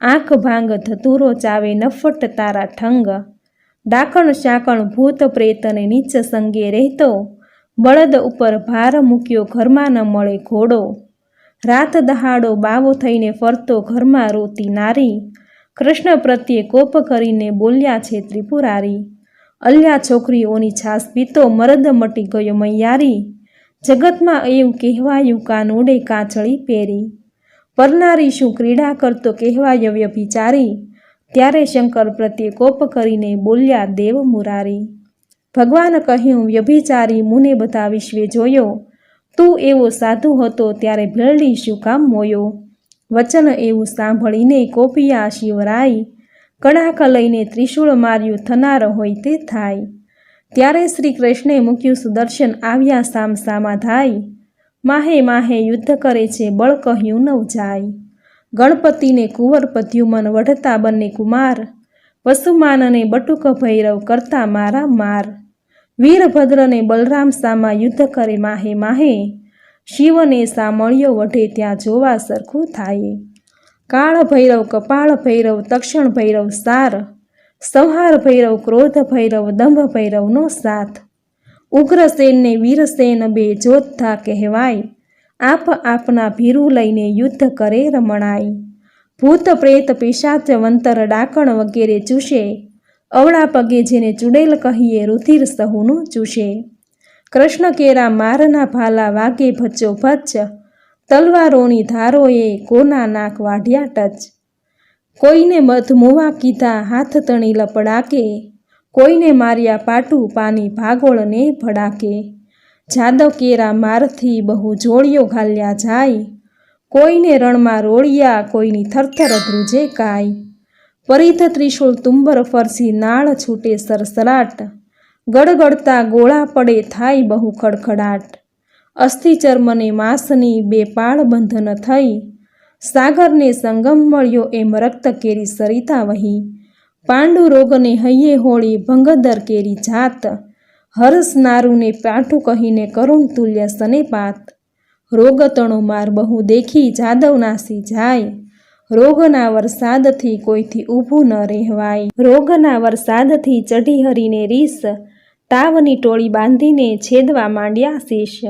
આંખ ભાંગ ધતુરો ચાવે નફટ તારા ઠંગ. ડાકણ શાકણ ભૂત પ્રેતને નીચ સંગે રહેતો, બળદ ઉપર ભાર મૂક્યો ઘરમાં ન મળે ઘોડો. રાત દહાડો બાવો થઈને ફરતો ઘરમાં રોતી નારી, કૃષ્ણ પ્રત્યે કોપ કરીને બોલ્યા છે ત્રિપુરારી. અલ્યા છોકરીઓની છાસ પીતો મરદ મટી ગયો મૈયારી, જગતમાં એવું કહેવાયું કાનુડે કાંચળી પહેરી. પરનારી શું ક્રીડા કરતો કહેવાય વ્યભિચારી, ત્યારે શંકર પ્રત્યે કોપ કરીને બોલ્યા દેવ મુરારી. ભગવાન કહ્યું વ્યભિચારી મુને બધા વિશ્વે જોયો, તું એવો સાધુ હતો ત્યારે ભેળડી શું કામ મોયો. વચન એવું સાંભળીને કોપિયા શિવરાય, કડાક લઈને ત્રિશૂળ માર્યું થનાર હોય તે થાય. ત્યારે શ્રી કૃષ્ણે મૂક્યું સુદર્શન આવ્યા સામ સામા ધાય, માહે માહે યુદ્ધ કરે છે બળ કહ્યું નવ જાય. ગણપતિને કુંવર પદ્યુમન વઢતા બંને કુમાર, વસુમાનને બટુક ભૈરવ કરતા મારા માર. વીરભદ્રને બલરામ સામા યુદ્ધ કરે માહે માહે, શિવને સામળિયો વઢે ત્યાં જોવા સરખું થાય. કાળ ભૈરવ કપાળ ભૈરવ તક્ષણ ભૈરવ સાર, સંહાર ભૈરવ ક્રોધ ભૈરવ દંભ ભૈરવનો સાથ. ઉગ્રસેનને વીરસેન બે જોધા કહેવાય, આપ આપના ભીરું લઈને યુદ્ધ કરે રમણાય. ભૂત પ્રેત પિશાચ વંતર ડાકણ વગેરે ચૂસે, અવળા પગે જેને ચૂડેલ કહીએ રુધિર સહુનું ચૂસે. કૃષ્ણ કેરા મારના ભાલા વાગે ભચ્ચો ભચ્ચ, તલવારોની ધારોએ કોના નાક વાઢ્યા ટચ. કોઈને મધ મુવા કીધા હાથ તણી લપડાકે, કોઈને માર્યા પાટું પાની ભાગોળને ભડાકે. જાદવ કેરા મારથી બહુ જોડિયો ઘાલ્યા જાય, કોઈને રણમાં રોળિયા કોઈની થરથર ધ્રુજે કાય. પરિધ ત્રિશૂળ તુંબર ફરસી નાળ છૂટે સરસરાટ, ગળગળતા ગોળા પડે થાય બહુ ખડખડાટ. અસ્થિ ચર્મને માંસની બે પાળ બંધન થઈ, સાગરને સંગમ મળ્યો એમ રક્ત કેરી સરિતા વહી. પાંડુ રોગને હૈયે હોળી ભંગદર કેરી જાત, હરસ નારુને પાઠું કહીને કરુણ તુલ્ય સનેપાત. રોગતણો માર બહુ દેખી જાદવ નાસી જાય, રોગના વરસાદથી કોઈથી ઊભું ન રહેવાય. રોગના વરસાદથી ચઢી હરીને રીસ, તાવની ટોળી બાંધીને છેદવા માંડ્યા શીશ.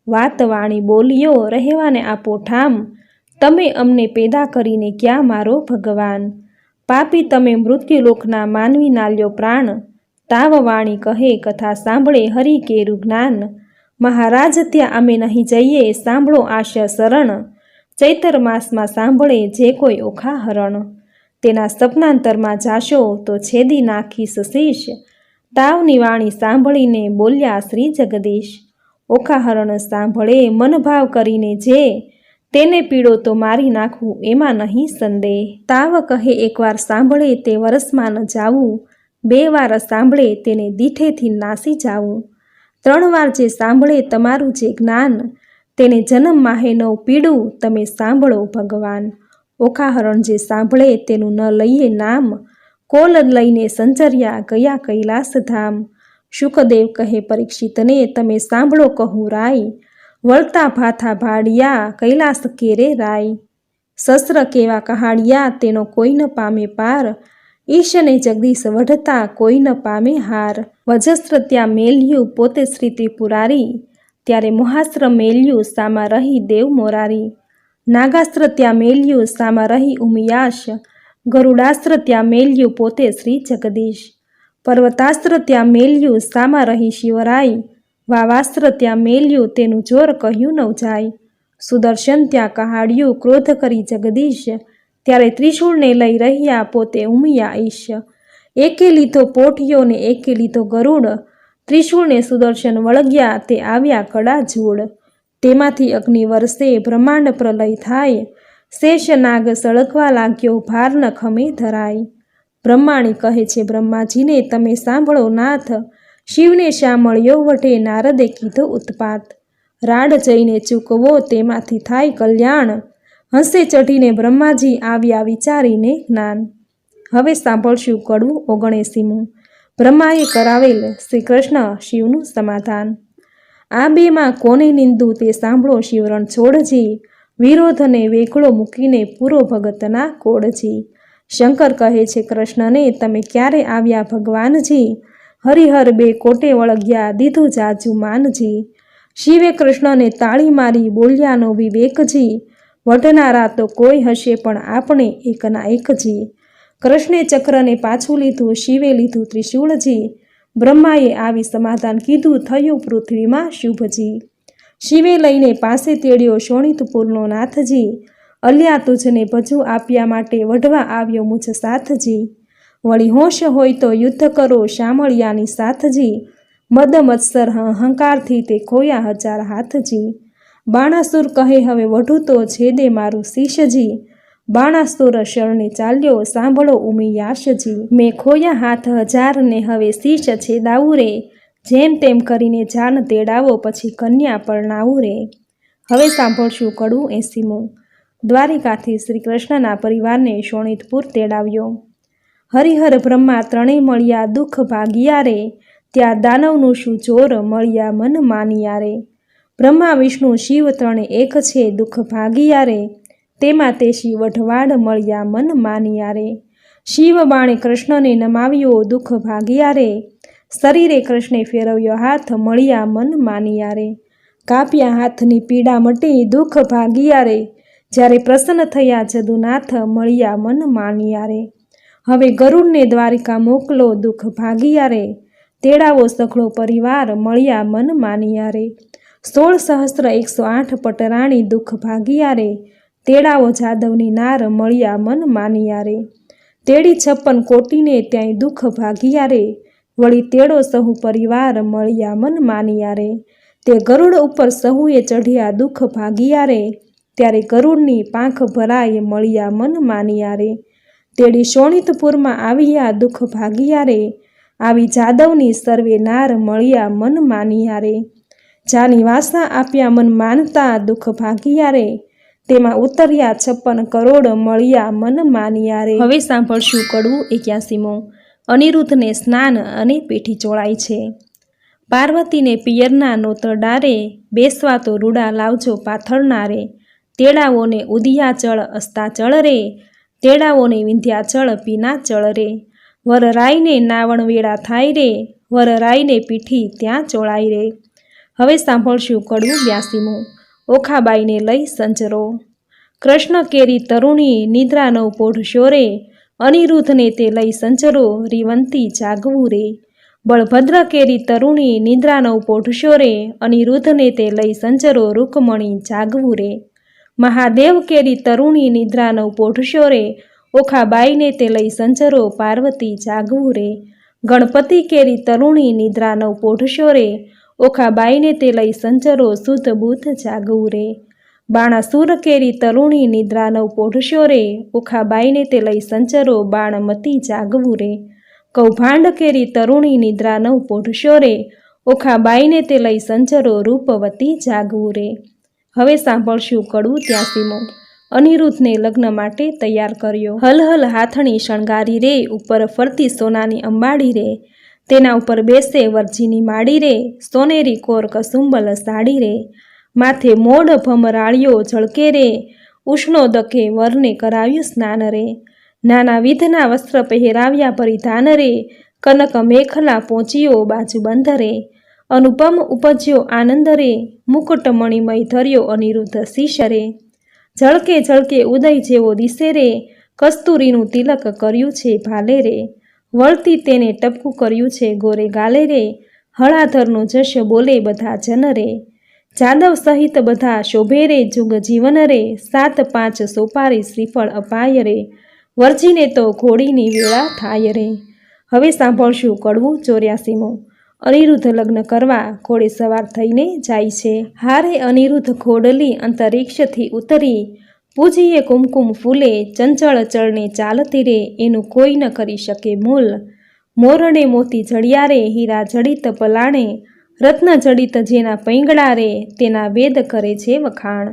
વાત વાણી બોલીઓ રહેવાને આપો ઠામ, તમે અમને પેદા કરીને ક્યાં મારો ભગવાન. પાપી તમે મૃત્યુલોકના માનવી નાલ્યો પ્રાણ, તાવ વાણી કહે કથા સાંભળે હરિ કેરું જ્ઞાન. મહારાજ ત્યાં અમે નહીં જઈએ સાંભળો આશય શરણ, ચૈતર માસમાં સાંભળે જે કોઈ ઓખા હરણ. તેના સપનાંતરમાં જાશો તો છેદી નાખીશ શીશ, તાવની વાણી સાંભળીને બોલ્યા શ્રી જગદીશ. ઓખા હરણ સાંભળે મનભાવ કરીને જે, તેને પીડો તો મારી નાખવું એમાં નહીં સંદેહ. તાવ કહે એકવાર સાંભળે તે વરસમાં ન જાવું, બે વાર સાંભળે તેને દીઠેથી નાસી જાવું. 3 વાર જે સાંભળે તમારું જે જ્ઞાન, તેને જન્મ માહે નવ પીડું તમે સાંભળો ભગવાન. ઓખા હરણ જે સાંભળે તેનું ન લઈએ નામ, કોલ લઈને સંચર્યા ગયા કૈલાસ ધામ. શુકદેવ કહે પરીક્ષિતને તમે સાંભળો કહું રાય, વળતા ભાથા ભાડિયા કૈલાસ કેરે રાય. શસ્ત્ર કેવા કહાડિયા તેનો કોઈ ન પામે પાર, ઈશને જગદીશ વઢતા કોઈ ન પામે હાર. વજસ્ત્ર ત્યાં મેલ્યું પોતે શ્રી ત્રિપુરારી, ત્યારે મોહાસ્ત્ર મેલ્યું સામા રહી દેવ મોરારી. નાગાસ્ત્ર ત્યાં મેલ્યું સામા રહી ઉમિયાશ, ગરુડાસ્ત્ર ત્યાં મેલ્યું પોતે શ્રી જગદીશ. પર્વતાસ્ત્ર ત્યાં મેલ્યું સામા રહી શિવરાય, વાવાસ્ત્ર ત્યાં મેલ્યું તેનું જોર કહ્યું ન જાય. સુદર્શન ત્યાં કહાડ્યું ક્રોધ કરી જગદીશ, ત્યારે ત્રિશૂળને લઈ રહ્યા પોતે ઉમિયા ઈશ. એકે લીધો પોઠિયો ને એકે લીધો ગરુડ, ત્રિશૂળને સુદર્શન વળગ્યા તે આવ્યા કડા જોડ. તેમાંથી અગ્નિ વરસે બ્રહ્માંડ પ્રલય થાય, શેષ નાગ સળગવા લાગ્યો ભાર ન ખમે ધરાય. બ્રહ્માણી કહે છે બ્રહ્માજીને તમે સાંભળો નાથ, શિવને શા મળ્યો વઢે નારદે કીધો ઉત્પાત. રાડ જઈને ચૂકવો તેમાંથી થાય કલ્યાણ, હંસે ચઢીને બ્રહ્માજી આવ્યા વિચારીને જ્ઞાન. હવે સાંભળશું કડવું 79મું, બ્રહ્માએ કરાવેલ શ્રી કૃષ્ણ શિવનું સમાધાન. આ બેમાં કોને નિંદુ તે સાંભળો શિવરણ છોડજી, વિરોધને વેગળો મૂકીને પૂરો ભગતના કોડજી. શંકર કહે છે કૃષ્ણને તમે ક્યારે આવ્યા ભગવાનજી, હરિહર બે કોટે વળગ્યા દીધું જાજુ માનજી. શિવે કૃષ્ણને તાળી મારી બોલ્યાનો વિવેકજી, વઢનારા તો કોઈ હશે પણ આપણે એકના એકજી. કૃષ્ણે ચક્રને પાછું લીધું શિવે લીધું ત્રિશૂળજી, બ્રહ્માએ આવી સમાધાન કીધું થયું પૃથ્વીમાં શુભજી. શિવે લઈને પાસે તેડ્યો શોણિતપુરનો નાથજી, અલ્યા તુજને ભજુ આપ્યા માટે વઢવા આવ્યો મુજ સાથજી. વળી હોશ હોય તો યુદ્ધ કરો શામળિયાની સાથજી, મદ મત્સર અહંકારથી તે ખોયા 1000 હાથજી. બાણાસુર કહે હવે વઢું તો છેદે મારું શીશજી, બાણાસુર શરણે ચાલ્યો સાંભળો ઉમિયાશજી. મેં ખોયા હાથ 1000 ને હવે શીશ છેદાવું રે, જેમ તેમ કરીને જાન તેડાવો પછી કન્યા પરણાવું રે. હવે સાંભળશું કડવું 80મું, દ્વારિકાથી શ્રી કૃષ્ણના પરિવારને શોણિતપુર તેડાવ્યો. હરિહર બ્રહ્મા ત્રણેય મળ્યા દુઃખ ભાગિયા રે, ત્યાં દાનવનું શું જોર મળ્યા મન માનિયા રે. બ્રહ્મા વિષ્ણુ શિવ ત્રણે એક છે દુઃખ ભાગિયા રે, તેમાં તે શિવ વઢવાડ મળ્યા મન માનિયા રે. શિવ બાણે કૃષ્ણને નમાવ્યો દુઃખ ભાગિયા રે, શરીરે કૃષ્ણે ફેરવ્યો હાથ મળ્યા મન માનિયા રે. કાપ્યા હાથની પીડા મટી દુઃખ ભાગિયા રે, જ્યારે પ્રસન્ન થયા જદુનાથ મળ્યા મન માનિયા રે. હવે ગરુડને દ્વારિકા મોકલો દુઃખ ભાગિયા રે, તેડાવો સઘળો પરિવાર મળ્યા મન માનિયા રે. 16,108 પટરાણી દુઃખ ભાગિયા રે, તેડાવો જાદવની નાર મળ્યા મન માનિયા રે. તેડી 56 કોટીને ત્યાંય દુઃખ ભાગિયા રે, વળી તેડો સહુ પરિવાર મળ્યા મન માનિયા રે. તે ગરુડ ઉપર સહુએ ચઢ્યા દુઃખ ભાગિયા રે, ત્યારે ગરુડની પાંખ ભરાય મળ્યા મન માનિયા રે. તેડી શોણિતપુરમાં આવ્યા દુઃખ ભાગિયા રે, આવી જાદવની સર્વે નાર મળ્યા મન માનિયા રે. જાની વાસા આપ્યા મન માનતા દુઃખ ભાગિયા રે, તેમાં ઉતર્યા 56 કરોડ મળ્યા મન માનિયા રે. હવે સાંભળશું કડવું 81મો. અનિરુદ્ધને સ્નાન અને પેઠી ચોળાય છે. પાર્વતીને પિયરના નોતર ડારે, બેસવા તો રૂડા લાવજો પાથરનારે. તેડાવોને ઉદિયાચળ અસ્તાચળ રે, તેડાવોને વિંધ્યાચળ પીનાચળ રે. વરરાયને નાવણ વેળા થાય રે, વરરાયને પીઠી ત્યાં ચોળાય રે. હવે સાંભળશું કડવું 82મો. ઓખાબાઈને લઈ સંચરો. કૃષ્ણ કેરી તરુણી નિદ્રા નવ પોઢશો રે, અનિરુદ્ધને તે લઈ સંચરો રીવંતી જાગવું રે. બળભદ્ર કેરી તરુણી નિદ્રા નવ પોઢશો રે, અનિરુદ્ધને તે લઈ સંચરો રૂકમણી જાગવું રે. મહાદેવ કેરી તરુણી નિદ્રા નવ પોઢશો રે, ઓખાબાઈને તે લઈ સંચરો પાર્વતી જાગવું રે. ગણપતિ કેરી તરુણી નિદ્રા નવ પોઢશો રે, ઓખાબાઈને તે લઈ સંચરો શુદ્ધ બુદ્ધ જાગવું રે. બાણાસુર કેરી તરુણી નિદ્રા નવ પોઢશો રે, ઓખાબાઈને તે લઈ સંચરો બાણમતી જાગવું રે. કૌભાંડ કેરી તરુણી નિદ્રા નવ પોઢશો રે, ઓખાબાઈને તે લઈ સંચરો રૂપવતી જાગવું રે. હવે સાંભળશું કડવું 83મો. અનિરુદ્ધને લગ્ન માટે તૈયાર કર્યો. હલહલ હાથણી શણગારી રે, ઉપર ફરતી સોનાની અંબાડી રે, તેના ઉપર બેસે વરજીની માડી રે, સોનેરી કોર કસુંબલ સાડી રે. માથે મોઢ ભમરાળિયો ઝળકે રે, ઉષ્ણો દકે વરને કરાવ્યું સ્નાન રે. નાના વિધના વસ્ત્ર પહેરાવ્યા પરિધાન રે, કનક મેખલા પહોંચ્યો બાજુબંધ રે. અનુપમ ઉપજ્યો આનંદ રે, મુકુટ મણિમય ધર્યો અનિરુદ્ધ શીશ રે. ઝળકે ઝળકે ઉદય જેવો દિશે રે, કસ્તુરીનું તિલક કર્યું છે ભાલે રે. વળતી તેને ટપકું કર્યું છે ગોરે ગાલે રે, હળાધરનું જશ બોલે બધા જન રે. જાદવ સહિત બધા શોભે રે જુગ જીવન રે, 7-5 સોપારી શ્રીફળ અપાય રે, વરજીને તો ઘોડીની વેળા થાય રે. હવે સાંભળશું કડવું 84મો. અનિરુદ્ધ લગ્ન કરવા ઘોડે સવાર થઈને જાય છે. હારે અનિરુદ્ધ ઘોડલી અંતરિક્ષથી ઉતરી, પૂજીએ કુમકુમ ફૂલે ચંચળ ચળને ચાલતી રે, એનું કોઈ ન કરી શકે મૂલ. મોરણે મોતી જડિયા રે, હીરા જડિત પલાણે, રત્ન જડિત જેના પૈંગડા રે, તેના વેદ કરે છે વખાણ.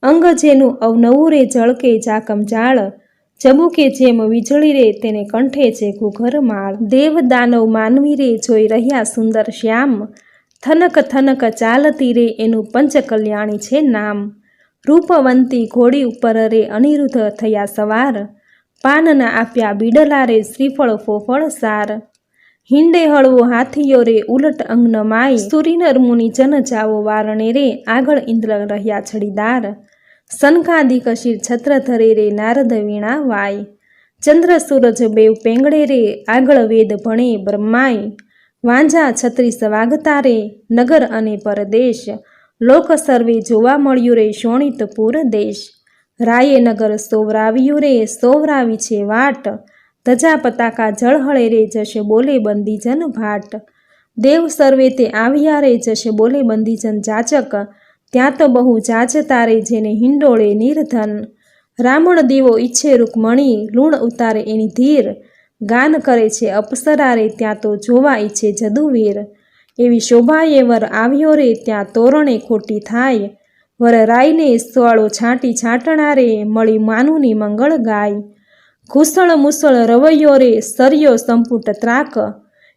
અંગ જેનું અવનવું રે ઝળકે જાકમ જાળ, ચબુકે જેમ વીજળી રે, તેને કંઠે છે ઘુઘર માળ. દેવ દાનવ માનવી રે જોઈ રહ્યા સુંદર શ્યામ, થનક થનક ચાલતી રે, એનું પંચકલ્યાણી છે નામ. રૂપવંતી ઘોડી ઉપર રે અનિરુદ્ધ થયા સવાર, પાનના આપ્યા બીડલા રે શ્રીફળ ફોફળ સાર. હિંડે હળવો હાથીયો રે ઉલટ અંગન માય, સુરીનર મુનિ જન જાવો વારણે રે, આગળ ઇન્દ્ર રહ્યા છડીદાર. સનકાદિક શિર છત્ર ધરે રે નારદ વીણા વાય, ચંદ્ર સૂરજ બેવ પેંગડે રે, આગળ વેદ ભણે બ્રહ્માય. વાંજા છત્રીસ વાગતા રે નગર અને પરદેશ, લોક સર્વે જોવા મળ્યું રે શોણિતપુર દેશ. રાયે નગર સોવરાવ્યું રે, સોવરાવી છે વાટ, ધજા પતાકા જળહળે રે, જશ બોલે બંદીજન ભાટ. દેવ સર્વે તે આવ્યા રે, જશ બોલે બંદીજન જાચક, ત્યાં તો બહુ જાચતા રે જેને હિંડોળે નિર્ધન. રામણ દેવો ઈચ્છે રૂકમણી, લૂણ ઉતારે એની ધીર, ગાન કરે છે અપ્સરા રે, ત્યાં તો જોવા ઈચ્છે જદુવીર. એવી શોભાએ વર આવ્યો રે, ત્યાં તોરણે ખોટી થાય, વરરાઈને સોળો છાંટી છાંટણારે મળી માનુની મંગળ ગાય. ઘૂસળ મુસળ રવૈયો રે સરિયો સંપુટ ત્રાક,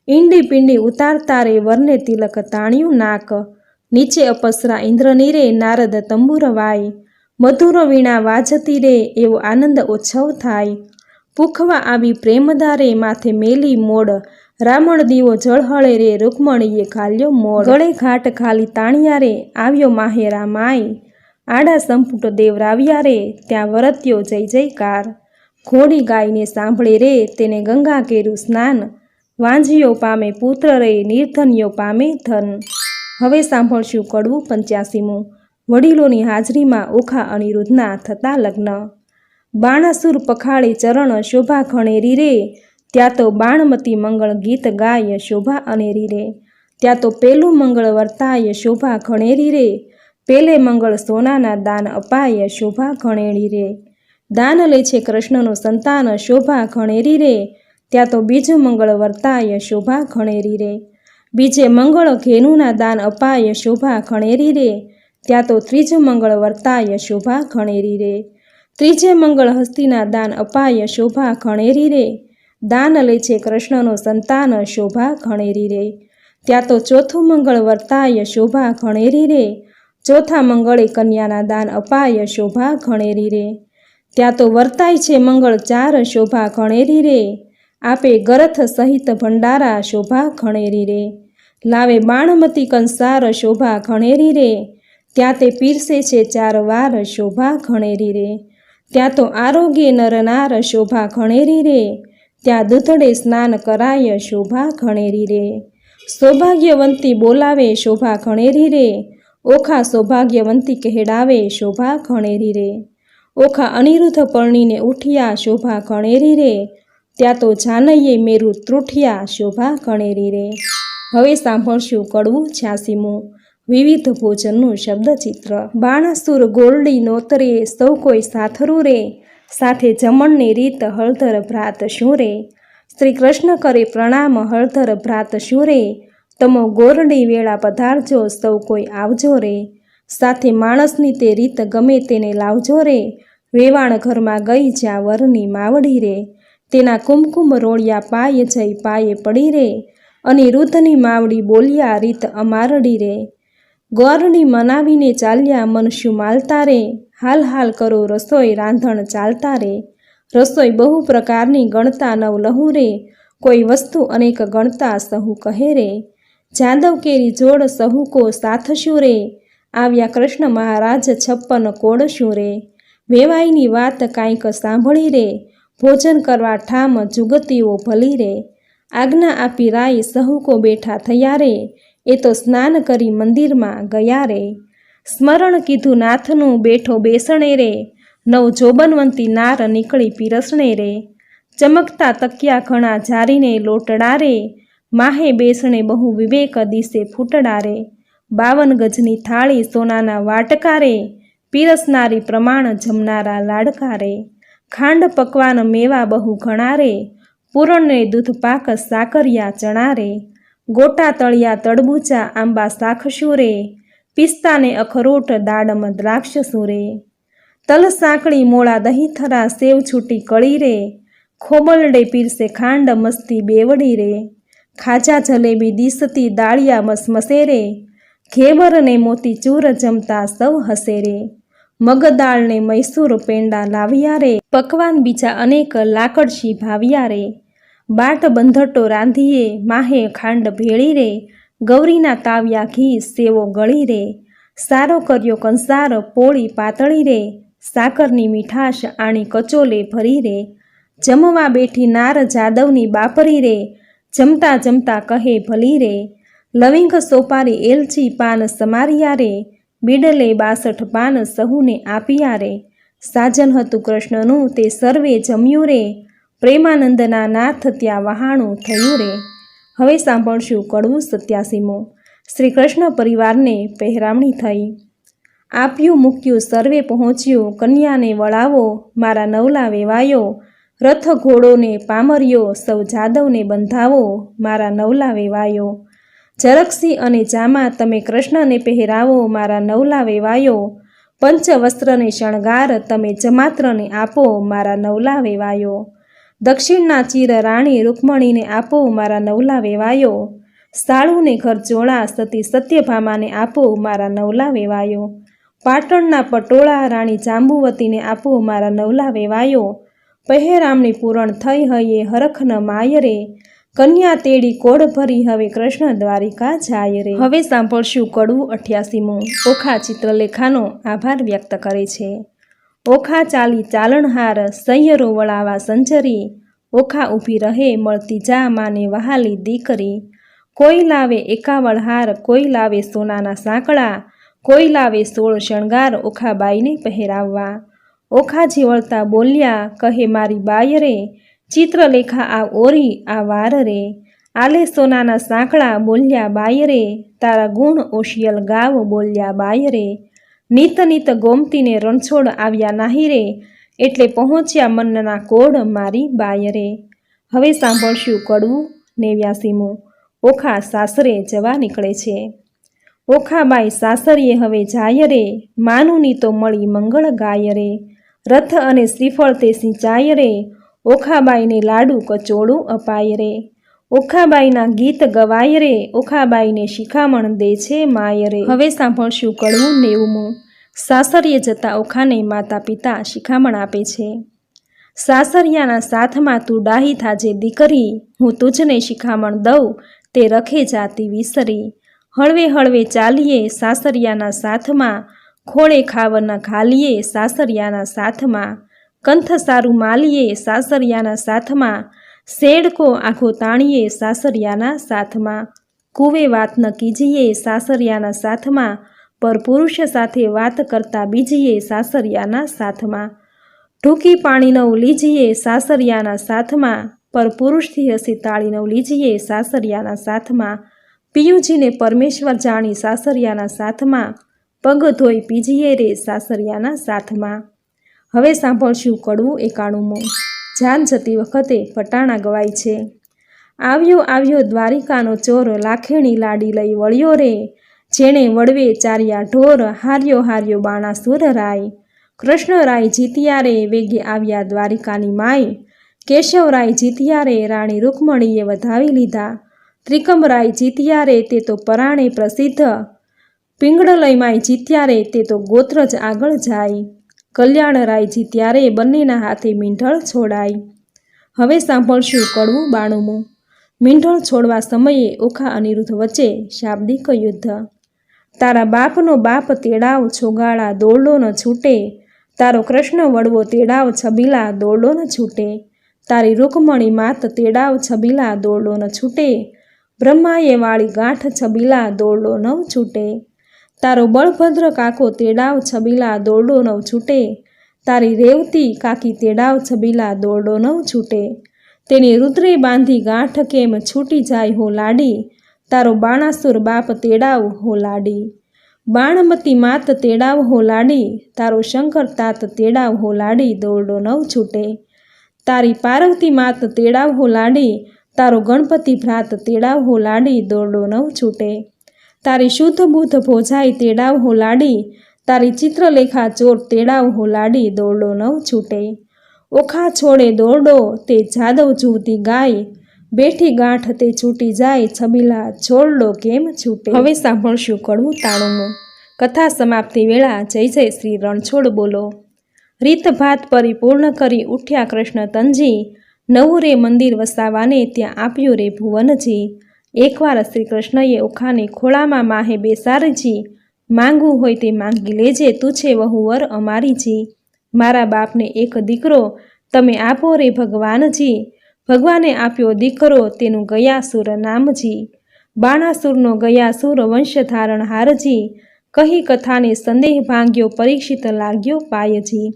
ઈંડી પિંડી ઉતારતા રે વરને તિલક તાણ્યું નાક. નીચે અપસરા ઇન્દ્રની રે નારદ તંબુર વાય, મધુર વીણા વાજતી રે એવો આનંદ ઉત્સવ થાય. પૂખવા આવી પ્રેમદારે માથે મેલી મોડ, રામણ દીવો જળહળે રે રૂકમણીએ ઘાલ્યો મોડ. ગળે ઘાટ ખાલી તાણિયા રે આવ્યો માહેરા માય, આડા સંપુટ દેવરાવ્યા રે ત્યાં વરત્યો જય જયકાર. ઘોડી ગાયને સાંભળે રે તેને ગંગા કેરું સ્નાન, વાંઝિયો પામે પુત્ર રે નિર્ધન્યો પામે ધન. હવે સાંભળશું કડવું 85મું. વડીલોની હાજરીમાં ઓખા અનિરુદ્ધના થતા લગ્ન. બાણાસુર પખાળે ચરણ શોભા ઘણેરી રે, ત્યાં તો બાણમતી મંગળ ગીત ગાય શોભા અનેરી રે. ત્યાં તો પેલું મંગળ વર્તાય શોભા ઘણેરી રે, પેલે મંગળ સોનાના દાન અપાય શોભા ઘણેરી રે. દાન લે છે કૃષ્ણનું સંતાન શોભા ઘણેરી રે, ત્યાં તો બીજું મંગળ વર્તાય શોભા ઘણેરી રે. બીજે મંગળ ઘેનુના દાન અપાય શોભા ઘણેરી રે, ત્યાં તો ત્રીજું મંગળ વર્તાય શોભા ઘણેરી રે. ત્રીજે મંગળ હસ્તીના દાન અપાય શોભા ઘણેરી રે, દાન લે છે કૃષ્ણનું સંતાન શોભા ઘણેરી રે. ત્યાં તો ચોથું મંગળ વર્તાય શોભા ઘણેરી રે, ચોથા મંગળે કન્યાના દાન અપાય શોભા ઘણેરી રે. ત્યાં તો વર્તાય છે મંગળ 4 શોભા ઘણેરી રે, આપે ગરથ સહિત ભંડારા શોભા ઘણેરી રે. લાવે બાણમતી કંસાર શોભા ઘણેરી રે, ત્યાં તે પીરસે છે 4 વાર શોભા ઘણેરી રે. ત્યાં તો આરોગ્ય નરનાર શોભા ઘણેરી રે, ત્યાં દૂધડે સ્નાન કરાય શોભા ઘણેરી રે. સૌભાગ્યવંતી બોલાવે શોભા ઘણેરી રે, ઓખા સૌભાગ્યવંતી કહેડાવે શોભા ઘણેરી રે. ઓખા અનિરુદ્ધ પરણીને ઉઠ્યા શોભા ઘણેરી રે, ત્યાં તો જાનૈયે મેરુ ત્રુઠિયા શોભા ઘણેરી રે. હવે સાંભળશું કડવું 86મું. વિવિધ ભોજનનું શબ્દચિત્ર. બાણાસુર ગોરડી નોતરે સૌ કોઈ સાથરું રે, સાથે જમણની રીત હળધર ભ્રાત શું રે. શ્રી કૃષ્ણ કરે પ્રણામ હળધર ભ્રાત શું રે, તમો ગોરડી વેળા પધારજો સૌ કોઈ આવજો રે. સાથે માણસની તે રીત ગમે તેને લાવજો રે, વેવાણ ઘરમાં ગઈ જ્યાં વરની માવડી રે, તેના કુમકુમ રોળિયા પાય જઈ પાયે પડી રે, અનિરુદ્ધની માવડી બોલ્યા રીત અમારડી રે. ગોરડી મનાવીને ચાલ્યા મનશું માલતા રે, હાલ હાલ કરો રસોઈ રાંધણ ચાલતા રે. રસોઈ બહુ પ્રકારની ગણતા નવ લહુ રે, કોઈ વસ્તુ અનેક ગણતા સહુ કહે રે. જાદવ કેરી જોડ સહુ કો સાથ શું રે, આવ્યા કૃષ્ણ મહારાજ 56 કોડ શું રે. વેવાઈની વાત કાંઈક સાંભળી રે, ભોજન કરવા ઠામ જુગતીઓ ભલી રે. આજ્ઞા આપી રાય સહુ કો બેઠા થયા રે, એ તો સ્નાન કરી મંદિરમાં ગયા રે. સ્મરણ કીધું નાથનું બેઠો બેસણે રે, નવ જોબનવંતી નાર નીકળી પીરસણે રે. ચમકતા તકિયા ઘણા જારીને લોટડા રે, માહે બેસણે બહુ વિવેક દિશે ફૂટડા રે. 52 ગજની થાળી સોનાના વાટકા રે, પીરસનારી પ્રમાણ જમનારા લાડકા રે. ખાંડ પકવાન મેવા બહુ ઘણા રે, પૂરણને દૂધ પાક સાકરિયા ચણા રે. ગોટા તળિયા તડબૂચા આંબા શાકશું રે, પિસ્તાને અખરોટ દાડમ દ્રાક્ષશું રે. તલ સાંકળી મોળા દહીં થરા સેવ છૂટી કળી રે, ખોબલડે પીરસે ખાંડ મસ્તી બેવડી રે. ખાજા જલેબી દીસતી દાળિયા મસમસે રે, ઘેવરને મોતી ચૂર જમતા સૌ હસે રે. મગદાળને મૈસૂર પેંડા લાવ્યા રે, પકવાન બીજા અનેક લાકડશી ભાવ્યા રે. બાટ બંધટો રાંધીએ માહે ખાંડ ભેળી રે, ગૌરીના તાવ્યા ઘી સેવો ગળી રે. સારો કર્યો કંસાર પોળી પાતળી રે, સાકરની મીઠાશ આણી કચોલે ભરી રે. જમવા બેઠી નાર જાદવની બાપરી રે, જમતા જમતા કહે ભલી રે. લવિંગ સોપારી એલચી પાન સમારિયા રે, બીડલે 62 પાન સહુને આપ્યા રે. સાજન હતું કૃષ્ણનું તે સર્વે જમ્યું રે, પ્રેમાનંદના નાથ ત્યાં વહાણું થયું રે. હવે સાંભળશું કડવું 87મું. શ્રી કૃષ્ણ પરિવારને પહેરામણી થઈ. આપ્યું મૂક્યું સર્વે પહોંચ્યું, કન્યાને વળાવો મારા નવલા વેવાયો. રથ ઘોડોને પામર્યો સૌ જાદવને બંધાવો મારા નવલા વેવાયો. જરક્ષી અને જામા તમે કૃષ્ણને પહેરાવો મારા નવલા વેવાયો. પંચવસ્ત્રને શણગાર તમે જમાત્રને આપો મારા નવલા વેવાયો. દક્ષિણના ચીર રાણી રૂકમણીને આપો મારા નવલા વેવાયો. સાળુને ઘર ચોળા સતી સત્યભામાને આપો મારા નવલા વેવાયો. પાટણના પટોળા રાણી જાંબુવતીને આપો મારા નવલા વેવાયો. પહેરામણી પૂરણ થઈ હૈયે હરખ ન માય રે. કન્યા તેડી કોડ ભરી હવે કૃષ્ણ દ્વારિકા જાય રે. હવે સાંભળશું કડવું 88મું. ઓખા ચિત્રલેખાનો આભાર વ્યક્ત કરે છે. ઓખા ચાલી ચાલણહાર સૈયરો વળાવા સંજરી. ઓખા ઊભી રહે મળતી જા માને વહાલી દીકરી. કોઈ લાવે એકાવળ હાર, કોઈ લાવે સોનાના સાંકળા, કોઈ લાવે 16 શણગાર ઓખાબાઈને પહેરાવવા. ઓખાજી વળતા બોલ્યા કહે મારી બાય રે. ચિત્રલેખા આ ઓરી આ વાર રે. આલે સોનાના સાંકળા બોલ્યા બાય રે. તારા ગુણ ઓશિયલ ગાવ બોલ્યા બાય રે. નીત નીત ગોમતીને રણછોડ આવ્યા નાહી રે. એટલે પહોંચ્યા મનના કોડ મારી બાય રે. હવે સાંભળશું કડવું 89મું. ઓખા સાસરે જવા નીકળે છે. ઓખાબાઈ સાસરીએ હવે જાય રે. માનુની તો મળી મંગળ ગાય રે. રથ અને શ્રીફળ તે સિંચાય રે. ઓખાબાઈને લાડુ કચોળું અપાય રે. ઓખાબાઈના ગીત ગવાય રે. ઓખાબાઈને શિખામણ દે છે માય રે. હવે સાંભળશું કડવું 90મું. સાસરીએ જતા ઓખાને માતા પિતા શિખામણ આપે છે. સાસરિયાના સાથમાં તું ડાહી થાજે દીકરી. હું તુજને શિખામણ દઉં તે રખે જાતી વિસરી. હળવે હળવે ચાલીએ સાસરિયાના સાથમાં. ખોળે ખાવન ખાલીએ સાસરિયાના સાથમાં. કંથ સારું માલીએ સાસરિયાના સાથમાં. શેડકો આખો તાણીએ સાસરિયાના સાથમાં. કુવે વાત ન કીજીએ સાસરિયાના સાથમાં. પર પુરુષ સાથે વાત કરતા બીજીએ સાસરિયાના સાથમાં. ઢૂકી પાણી નવ લીજીએ સાસરિયાના સાથમાં. પર પુરુષથી હસી તાળી નવ લીજીએ સાસરિયાના સાથમાં. પિયુજીને પરમેશ્વર જાણી સાસરિયાના સાથમાં. પગ ધોઈ પીજીએ રે સાસરિયાના સાથમાં. હવે સાંભળશું કડવું 91મું. જાન જતી વખતે પટાણા ગવાય છે. આવ્યો આવ્યો દ્વારિકાનો ચોર, લાખેણી લાડી લઈ વળ્યો રે. જેણે વળવે ચાર્યા ઢોર, હાર્યો હાર્યો બાણાસુર રાય. કૃષ્ણરાય જીત્યા રે વેગે આવ્યા દ્વારિકાની માય. કેશવરાય જીત્યા રે રાણી રૂકમણીએ વધાવી લીધા. ત્રિકમરાય જીત્યા રે તે તો પરાણે પ્રસિદ્ધ. પિંગળલયમાય જીત્યા રે તે તો ગોત્ર જ આગળ જાય. કલ્યાણરાય જીત્યા રે બંનેના હાથે મીંઢળ છોડાય. હવે સાંભળશું કડવું 92મું. મીંઢળ છોડવા સમયે ઓખા અનિરુદ્ધ વચ્ચે શાબ્દિક યુદ્ધ. તારા બાપનો બાપ તેડાવ છોગાળા દોરડો ન છૂટે. તારો કૃષ્ણ વડવો તેડાવ છબીલા દોરડો ન છૂટે. તારી રૂકમણી માત તેડાવ છબીલા દોરડો ન છૂટે. બ્રહ્માએ વાળી ગાંઠ છબીલા દોરડો નવ છૂટે. તારો બળભદ્ર કાકો તેડાવ છબીલા દોરડો નવ છૂટે. તારી રેવતી કાકી તેડાવ છબીલા દોરડો નવ છૂટે. તેની રુદ્રે બાંધી ગાંઠ કેમ છૂટી જાય હો લાડી. તારો બાણાસુર બાપ તેડાવ હો લાડી. બાણમતી માત તેડાવ હો લાડી. તારો શંકર તાત તેડાવ હો લાડી દોરડો નવ છૂટે. તારી પાર્વતી માત તેડાવ હો લાડી. તારો ગણપતિ ભ્રાત તેડાવ હો લાડી દોરડો નવ છૂટે. તારી શુદ્ધ બુદ્ધ ભોજાઈ તેડાવ હો લાડી. તારી ચિત્રલેખા ચોર તેડાવ હો લાડી દોરડો નવ છૂટે. ઓખા છોડે દોરડો તે જાદવ જુવતી ગાય. બેઠી ગાંઠ તે છૂટી જાય છબીલા છોડડો કેમ છૂટે. હવે સાંભળશું કડવું 93મું. કથા સમાપ્તિ વેળા જય જય શ્રી રણછોડ બોલો. રીતભાત પરિપૂર્ણ કરી ઉઠ્યા કૃષ્ણ તનજી. નવું રે મંદિર વસાવાને ત્યાં આપ્યું રે ભુવનજી. એકવાર શ્રી કૃષ્ણએ ઓખાને ખોળામાં માહે બેસારજી. માંગવું હોય તે માંગી લેજે તું છે વહુવર અમારીજી. મારા બાપને એક દીકરો તમે આપો રે ભગવાનજી. ભગવાને આપ્યો દીકરો તેનું ગયાસુર નામજી. બાણાસુરનો ગયાસુર વંશ ધારણ હારજી. કહી કથાને સંદેહ ભાંગ્યો પરીક્ષિત લાગ્યો પાયજી.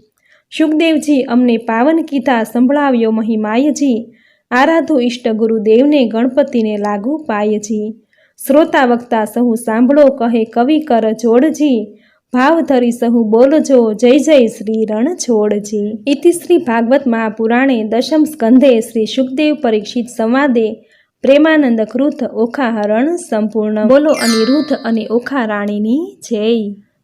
સુખદેવજી અમને પાવન કીધા સંભળાવ્યો મહિમાયજી. આરાધુ ઇષ્ટ ગુરુદેવને ગણપતિને લાગુ પાયજી. શ્રોતા વક્તા સહુ સાંભળો કહે કવિ કર જોડજી. ભાવ ધરી સહુ બોલજો જય જય શ્રી રણછોડજી. ઇતિ શ્રી ભાગવત મહાપુરાણે દશમ સ્કંધે શ્રી સુખદેવ પરીક્ષિત સંવાદે પ્રેમાનંદ કૃત ઓખા હરણ સંપૂર્ણ. બોલો અનિરુદ્ધ અને ઓખા રાણીની જય.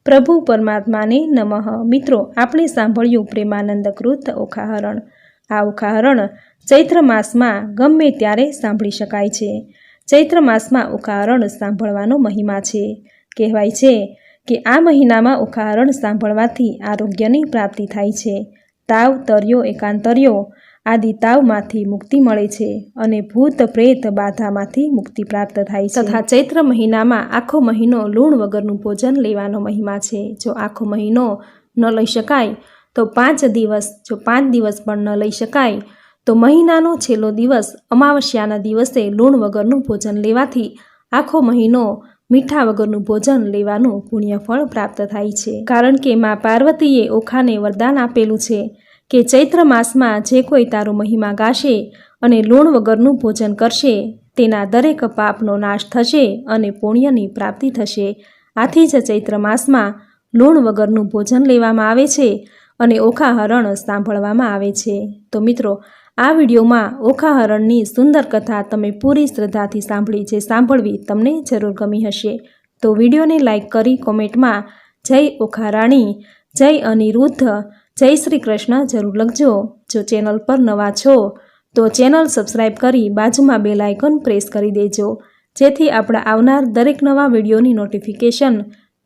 પ્રભુ પરમાત્માને નમઃ. મિત્રો, આપણે સાંભળ્યું પ્રેમાનંદ કૃત ઓખાહરણ. આ ઓખાહરણ ચૈત્ર માસમાં ગમે ત્યારે સાંભળી શકાય છે. ચૈત્ર માસમાં ઓખાહરણ સાંભળવાનો મહિમા છે. કહેવાય છે કે આ મહિનામાં ઓખાહરણ સાંભળવાથી આરોગ્યની પ્રાપ્તિ થાય છે. તાવ, તર્યો, એકાંતર્યો આદિ તાવમાંથી મુક્તિ મળે છે અને ભૂત પ્રેત બાધામાંથી મુક્તિ પ્રાપ્ત થાય છે. તથા ચૈત્ર મહિનામાં આખો મહિનો લૂણ વગરનું ભોજન લેવાનો મહિમા છે. જો આખો મહિનો ન લઈ શકાય તો 5 દિવસ, જો 5 દિવસ પણ ન લઈ શકાય તો મહિનાનો છેલ્લો દિવસ અમાવસ્યાના દિવસે લૂણ વગરનું ભોજન લેવાથી આખો મહિનો મીઠા વગરનું ભોજન લેવાનું પુણ્યફળ પ્રાપ્ત થાય છે. કારણ કે મા પાર્વતીએ ઓખાને વરદાન આપેલું છે કે ચૈત્ર માસમાં જે કોઈ તારો મહિમા ગાશે અને લૂણ વગરનું ભોજન કરશે તેના દરેક પાપનો નાશ થશે અને પુણ્યની પ્રાપ્તિ થશે. આથી જ ચૈત્ર માસમાં લૂણ વગરનું ભોજન લેવામાં આવે છે અને ઓખાહરણ સાંભળવામાં આવે છે. તો મિત્રો, આ વિડીયોમાં ઓખાહરણની સુંદર કથા તમે પૂરી શ્રદ્ધાથી સાંભળી. જે સાંભળવી તમને જરૂર ગમી હશે તો વિડીયોને લાઈક કરી કોમેન્ટમાં જય ઓખારાણી, જય અનિરુદ્ધ, જય શ્રી કૃષ્ણ જરૂર લખજો. જો ચેનલ પર નવા છો તો ચેનલ સબસ્ક્રાઈબ કરી બાજુમાં બેલ આઇકોન પ્રેસ કરી દેજો, જેથી આપણા આવનાર દરેક નવા વિડીયોની નોટિફિકેશન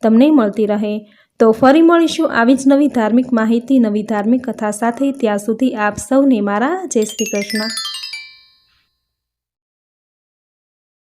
તમને મળતી રહે. તો ફરી મળીશું આવી જ નવી ધાર્મિક માહિતી, નવી ધાર્મિક કથા સાથે. ત્યાં સુધી આપ સૌને મારા જય શ્રી કૃષ્ણ.